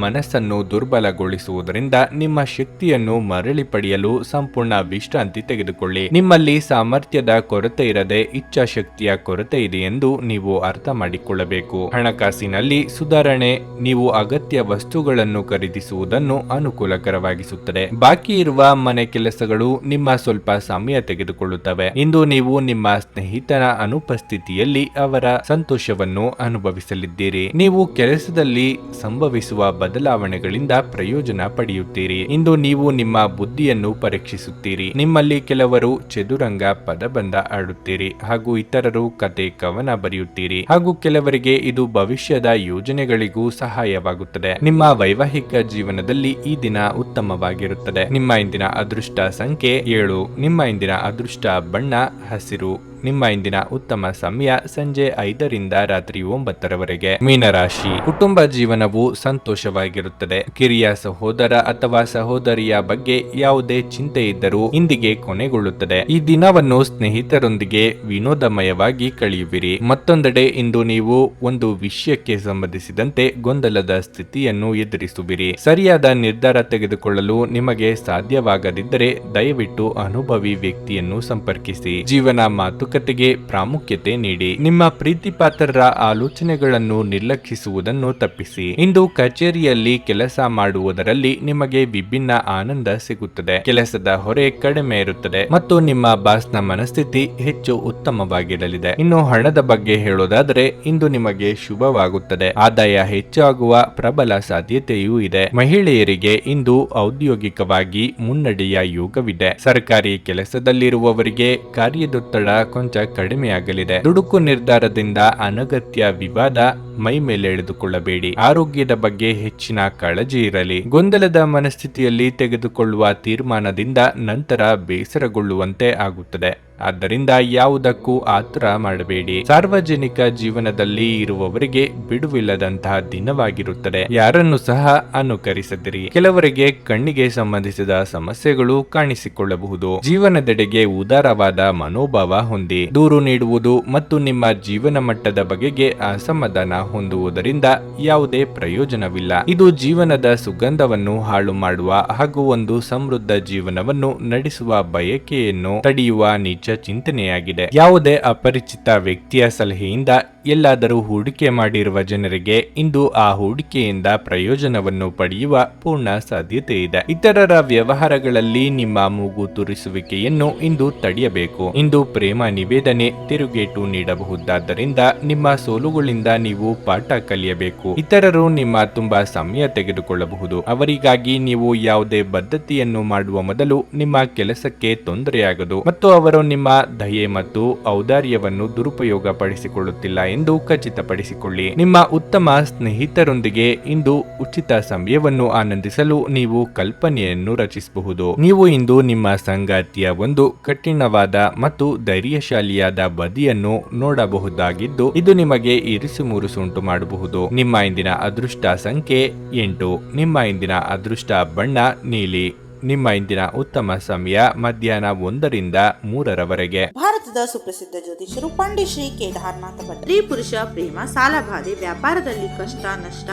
ಮನಸ್ಸನ್ನು ದುರ್ಬಲಗೊಳಿಸುವುದರಿಂದ ನಿಮ್ಮ ಶಕ್ತಿಯನ್ನು ಮರಳಿ ಪಡೆಯಲು ಸಂಪೂರ್ಣ ವಿಶ್ರಾಂತಿ ತೆಗೆದುಕೊಳ್ಳಿ. ನಿಮ್ಮಲ್ಲಿ ಸಾಮರ್ಥ್ಯದ ಕೊರತೆ ಇರದೆ ಇಚ್ಛಾಶಕ್ತಿಯ ಕೊರತೆ ಇದೆ ಎಂದು ನೀವು ಅರ್ಥ ಮಾಡಿಕೊಳ್ಳಬೇಕು. ಹಣಕಾಸಿನಲ್ಲಿ ಸುಧಾರಣೆ ನೀವು ಅಗತ್ಯ ವಸ್ತುಗಳನ್ನು ಖರೀದಿಸುವುದನ್ನು ಅನುಕೂಲಕರವಾಗಿಸುತ್ತದೆ. ಬಾಕಿ ಇರುವ ಮನೆ ಕೆಲಸಗಳು ನಿಮ್ಮ ಸ್ವಲ್ಪ ಸಮಯ ತೆಗೆದುಕೊಳ್ಳುತ್ತವೆ. ಇಂದು ನೀವು ನಿಮ್ಮ ಸ್ನೇಹಿತನ ಅನುಪಸ್ಥಿತಿಯಲ್ಲಿ ಅವರ ಸಂತೋಷವನ್ನು ಅನುಭವಿಸಲಿದ್ದೀರಿ. ನೀವು ಕೆಲಸದಲ್ಲಿ ಸಂಭವಿಸುವ ಬದಲಾವಣೆಗಳಿಂದ ಪ್ರಯೋಜನ ಪಡೆಯುತ್ತೀರಿ. ಇಂದು ನೀವು ನಿಮ್ಮ ಬುದ್ಧಿಯನ್ನು ಪರೀಕ್ಷಿಸುತ್ತೀರಿ. ನಿಮ್ಮಲ್ಲಿ ಕೆಲವರು ಚದುರಂಗ ಪದಬಂಧ ಆಡುತ್ತೀರಿ ಹಾಗೂ ಇತರರು ಕತೆ ಕವನ ಬರೆಯುತ್ತೀರಿ ಹಾಗೂ ಕೆಲವರಿಗೆ ಇದು ಭವಿಷ್ಯದ ಯೋಜನೆಗಳಿಗೂ ಸಹಾಯವಾಗುತ್ತದೆ. ನಿಮ್ಮ ವೈವಾಹಿಕ ಜೀವನದಲ್ಲಿ ಈ ದಿನ ಉತ್ತಮವಾಗಿರುತ್ತದೆ. ನಿಮ್ಮ ಇಂದಿನ ಅದೃಷ್ಟ ಸಂಖ್ಯೆ 7. ನಿಮ್ಮ ಇಂದಿನ ಅದೃಷ್ಟ ಬಣ್ಣ ಹಸಿರು. ನಿಮ್ಮ ಇಂದಿನ ಉತ್ತಮ ಸಮಯ ಸಂಜೆ 5ರಿಂದ ರಾತ್ರಿ 9ರವರೆಗೆ. ಮೀನರಾಶಿ, ಕುಟುಂಬ ಜೀವನವು ಸಂತೋಷವಾಗಿರುತ್ತದೆ. ಕಿರಿಯ ಸಹೋದರ ಅಥವಾ ಸಹೋದರಿಯ ಬಗ್ಗೆ ಯಾವುದೇ ಚಿಂತೆ ಇದ್ದರೂ ಇಂದಿಗೆ ಕೊನೆಗೊಳ್ಳುತ್ತದೆ. ಈ ದಿನವನ್ನು ಸ್ನೇಹಿತರೊಂದಿಗೆ ವಿನೋದಮಯವಾಗಿ ಕಳೆಯುವಿರಿ. ಮತ್ತೊಂದೆಡೆ ಇಂದು ನೀವು ಒಂದು ವಿಷಯಕ್ಕೆ ಸಂಬಂಧಿಸಿದಂತೆ ಗೊಂದಲದ ಸ್ಥಿತಿಯನ್ನು ಎದುರಿಸುವಿರಿ. ಸರಿಯಾದ ನಿರ್ಧಾರ ತೆಗೆದುಕೊಳ್ಳಲು ನಿಮಗೆ ಸಾಧ್ಯವಾಗದಿದ್ದರೆ ದಯವಿಟ್ಟು ಅನುಭವಿ ವ್ಯಕ್ತಿಯನ್ನು ಸಂಪರ್ಕಿಸಿ. ಜೀವನ ಮಾತುಕತೆಗೆ ಪ್ರಾಮುಖ್ಯತೆ ನೀಡಿ. ನಿಮ್ಮ ಪ್ರೀತಿಪಾತ್ರರ ಆಲೋಚನೆಗಳನ್ನು ನಿರ್ಲಕ್ಷಿಸುವುದನ್ನು ತಪ್ಪಿಸಿ. ಇಂದು ಕಚೇರಿಯಲ್ಲಿ ಕೆಲಸ ಮಾಡುವುದರಲ್ಲಿ ನಿಮಗೆ ವಿಭಿನ್ನ ಆನಂದ ಸಿಗುತ್ತದೆ. ಕೆಲಸದ ಹೊರೆ ಕಡಿಮೆ ಇರುತ್ತದೆ ಮತ್ತು ನಿಮ್ಮ ಬಾಸ್ನ ಮನಸ್ಥಿತಿ ಹೆಚ್ಚು ಉತ್ತಮವಾಗಿರಲಿದೆ. ಇನ್ನು ಹಣದ ಬಗ್ಗೆ ಹೇಳೋದಾದರೆ ಇಂದು ನಿಮಗೆ ಶುಭವಾಗುತ್ತದೆ. ಆದಾಯ ಹೆಚ್ಚಾಗುವ ಪ್ರಬಲ ಸಾಧ್ಯತೆಯೂ ಇದೆ. ಮಹಿಳೆಯರಿಗೆ ಇಂದು ಔದ್ಯೋಗಿಕವಾಗಿ ಮುನ್ನಡೆಯ ಯೋಗವಿದೆ. ಸರ್ಕಾರಿ ಕೆಲಸದಲ್ಲಿರುವವರಿಗೆ ಕಾರ್ಯದೊತ್ತಡ ಕೊಂಚ ಕಡಿಮೆಯಾಗಲಿದೆ. ದುಡುಕು ನಿರ್ಧಾರದಿಂದ ಅನಗತ್ಯ ವಿವಾದ ಮೈ ಮೇಲೆ ಎಳೆದುಕೊಳ್ಳಬೇಡಿ. ಆರೋಗ್ಯದ ಬಗ್ಗೆ ಹೆಚ್ಚಿನ ಕಾಳಜಿ ಇರಲಿ. ಗೊಂದಲದ ಮನಸ್ಥಿತಿಯಲ್ಲಿ ತೆಗೆದುಕೊಳ್ಳುವ ತೀರ್ಮಾನದಿಂದ ನಂತರ ಬೇಸರಗೊಳ್ಳುವಂತೆ ಆಗುತ್ತದೆ. ಆದ್ದರಿಂದ ಯಾವುದಕ್ಕೂ ಆತುರ ಮಾಡಬೇಡಿ. ಸಾರ್ವಜನಿಕ ಜೀವನದಲ್ಲಿ ಇರುವವರಿಗೆ ಬಿಡುವಿಲ್ಲದಂತಹ ದಿನವಾಗಿರುತ್ತದೆ. ಯಾರನ್ನು ಸಹ ಅನುಕರಿಸದಿರಿ. ಕೆಲವರಿಗೆ ಕಣ್ಣಿಗೆ ಸಂಬಂಧಿಸಿದ ಸಮಸ್ಯೆಗಳು ಕಾಣಿಸಿಕೊಳ್ಳಬಹುದು. ಜೀವನದೆಡೆಗೆ ಉದಾರವಾದ ಮನೋಭಾವ ಹೊಂದಿ. ದೂರು ನೀಡುವುದು ಮತ್ತು ನಿಮ್ಮ ಜೀವನ ಮಟ್ಟದ ಬಗೆಗೆ ಅಸಮಾಧಾನ ಹೊಂದುವುದರಿಂದ ಯಾವುದೇ ಪ್ರಯೋಜನವಿಲ್ಲ. ಇದು ಜೀವನದ ಸುಗಂಧವನ್ನು ಹಾಳು ಮಾಡುವ ಹಾಗೂ ಒಂದು ಸಮೃದ್ಧ ಜೀವನವನ್ನು ನಡೆಸುವ ಬಯಕೆಯನ್ನು ತಡೆಯುವ ನೀಚ ಚಿಂತನೆಯಾಗಿದೆ. ಯಾವುದೇ ಅಪರಿಚಿತ ವ್ಯಕ್ತಿಯ ಸಲಹೆಯಿಂದ ಎಲ್ಲಾದರೂ ಹೂಡಿಕೆ ಮಾಡಿರುವ ಜನರಿಗೆ ಇಂದು ಆ ಹೂಡಿಕೆಯಿಂದ ಪ್ರಯೋಜನವನ್ನು ಪಡೆಯುವ ಪೂರ್ಣ ಸಾಧ್ಯತೆ ಇದೆ. ಇತರರ ವ್ಯವಹಾರಗಳಲ್ಲಿ ನಿಮ್ಮ ಮೂಗು ತುರಿಸುವಿಕೆಯನ್ನು ಇಂದು ತಡೆಯಬೇಕು. ಇಂದು ಪ್ರೇಮ ನಿವೇದನೆ ತಿರುಗೇಟು ನೀಡಬಹುದಾದ್ದರಿಂದ ನಿಮ್ಮ ಸೋಲುಗಳಿಂದ ನೀವು ಪಾಠ ಕಲಿಯಬೇಕು. ಇತರರು ನಿಮ್ಮ ತುಂಬಾ ಸಮಯ ತೆಗೆದುಕೊಳ್ಳಬಹುದು. ಅವರಿಗಾಗಿ ನೀವು ಯಾವುದೇ ಬದ್ಧತೆಯನ್ನು ಮಾಡುವ ಮೊದಲು ನಿಮ್ಮ ಕೆಲಸಕ್ಕೆ ತೊಂದರೆಯಾಗದು ಮತ್ತು ಅವರು ನಿಮ್ಮ ದಯೆ ಮತ್ತು ಔದಾರ್ಯವನ್ನು ದುರುಪಯೋಗ ಪಡಿಸಿಕೊಳ್ಳುತ್ತಿಲ್ಲ ಎಂದು ಖಚಿತಪಡಿಸಿಕೊಳ್ಳಿ. ನಿಮ್ಮ ಉತ್ತಮ ಸ್ನೇಹಿತರೊಂದಿಗೆ ಇಂದು ಉಚಿತ ಸಮಯವನ್ನು ಆನಂದಿಸಲು ನೀವು ಕಲ್ಪನೆಯನ್ನು ರಚಿಸಬಹುದು. ನೀವು ಇಂದು ನಿಮ್ಮ ಸಂಗಾತಿಯ ಒಂದು ಕಠಿಣವಾದ ಮತ್ತು ಧೈರ್ಯಶಾಲಿಯಾದ ಬದಿಯನ್ನು ನೋಡಬಹುದಾಗಿದ್ದು ಇದು ನಿಮಗೆ ಇರಿಸುಮುರುಸುಂಟು ಮಾಡಬಹುದು. ನಿಮ್ಮ ಇಂದಿನ ಅದೃಷ್ಟ ಸಂಖ್ಯೆ 8. ನಿಮ್ಮ ಇಂದಿನ ಅದೃಷ್ಟ ಬಣ್ಣ ನೀಲಿ. ನಿಮ್ಮ ಇಂದಿನ ಉತ್ತಮ ಸಮಯ ಮಧ್ಯಾಹ್ನ 1 ರಿಂದ 3 ರವರೆಗೆ. ಭಾರತದ ಸುಪ್ರಸಿದ್ಧ ಜ್ಯೋತಿಷರು ಪಂಡಿತ್ ಶ್ರೀ ಕೇದಾರನಾಥ ಭಟ್. ಸ್ತ್ರೀ ಪುರುಷ ಪ್ರೇಮ, ಸಾಲಬಾಧೆ, ವ್ಯಾಪಾರದಲ್ಲಿ ಕಷ್ಟ ನಷ್ಟ,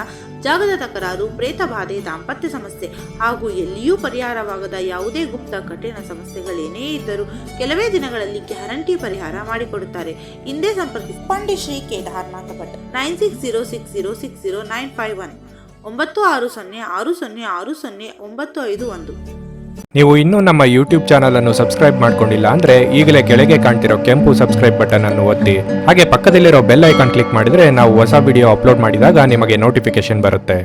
ಜಾಗದ ತಕರಾರು, ಪ್ರೇತ ಬಾಧೆ, ದಾಂಪತ್ಯ ಸಮಸ್ಯೆ ಹಾಗೂ ಎಲ್ಲಿಯೂ ಪರಿಹಾರವಾಗದ ಯಾವುದೇ ಗುಪ್ತ ಕಠಿಣ ಸಮಸ್ಯೆಗಳೇನೇ ಇದ್ದರೂ ಕೆಲವೇ ದಿನಗಳಲ್ಲಿ ಗ್ಯಾರಂಟಿ ಪರಿಹಾರ ಮಾಡಿಕೊಡುತ್ತಾರೆ. ಹಿಂದೆ ಸಂಪರ್ಕಿಸಿ ಪಂಡಿತ್ ಶ್ರೀ ಕೇದಾರನಾಥ ಭಟ್ 9606060951 9606060951. ನೀವು ಇನ್ನೂ ನಮ್ಮ ಯೂಟ್ಯೂಬ್ ಚಾನಲ್ ಅನ್ನು ಸಬ್ಸ್ಕ್ರೈಬ್ ಮಾಡ್ಕೊಂಡಿಲ್ಲ ಅಂದ್ರೆ ಈಗಲೇ ಕೆಳಗೆ ಕಾಣ್ತಿರೋ ಕೆಂಪು ಸಬ್ಸ್ಕ್ರೈಬ್ ಬಟನ್ ಅನ್ನು ಒತ್ತಿ. ಹಾಗೆ ಪಕ್ಕದಲ್ಲಿರೋ ಬೆಲ್ ಐಕಾನ್ ಕ್ಲಿಕ್ ಮಾಡಿದ್ರೆ ನಾವು ಹೊಸ ವಿಡಿಯೋ ಅಪ್ಲೋಡ್ ಮಾಡಿದಾಗ ನಿಮಗೆ ನೋಟಿಫಿಕೇಶನ್ ಬರುತ್ತೆ.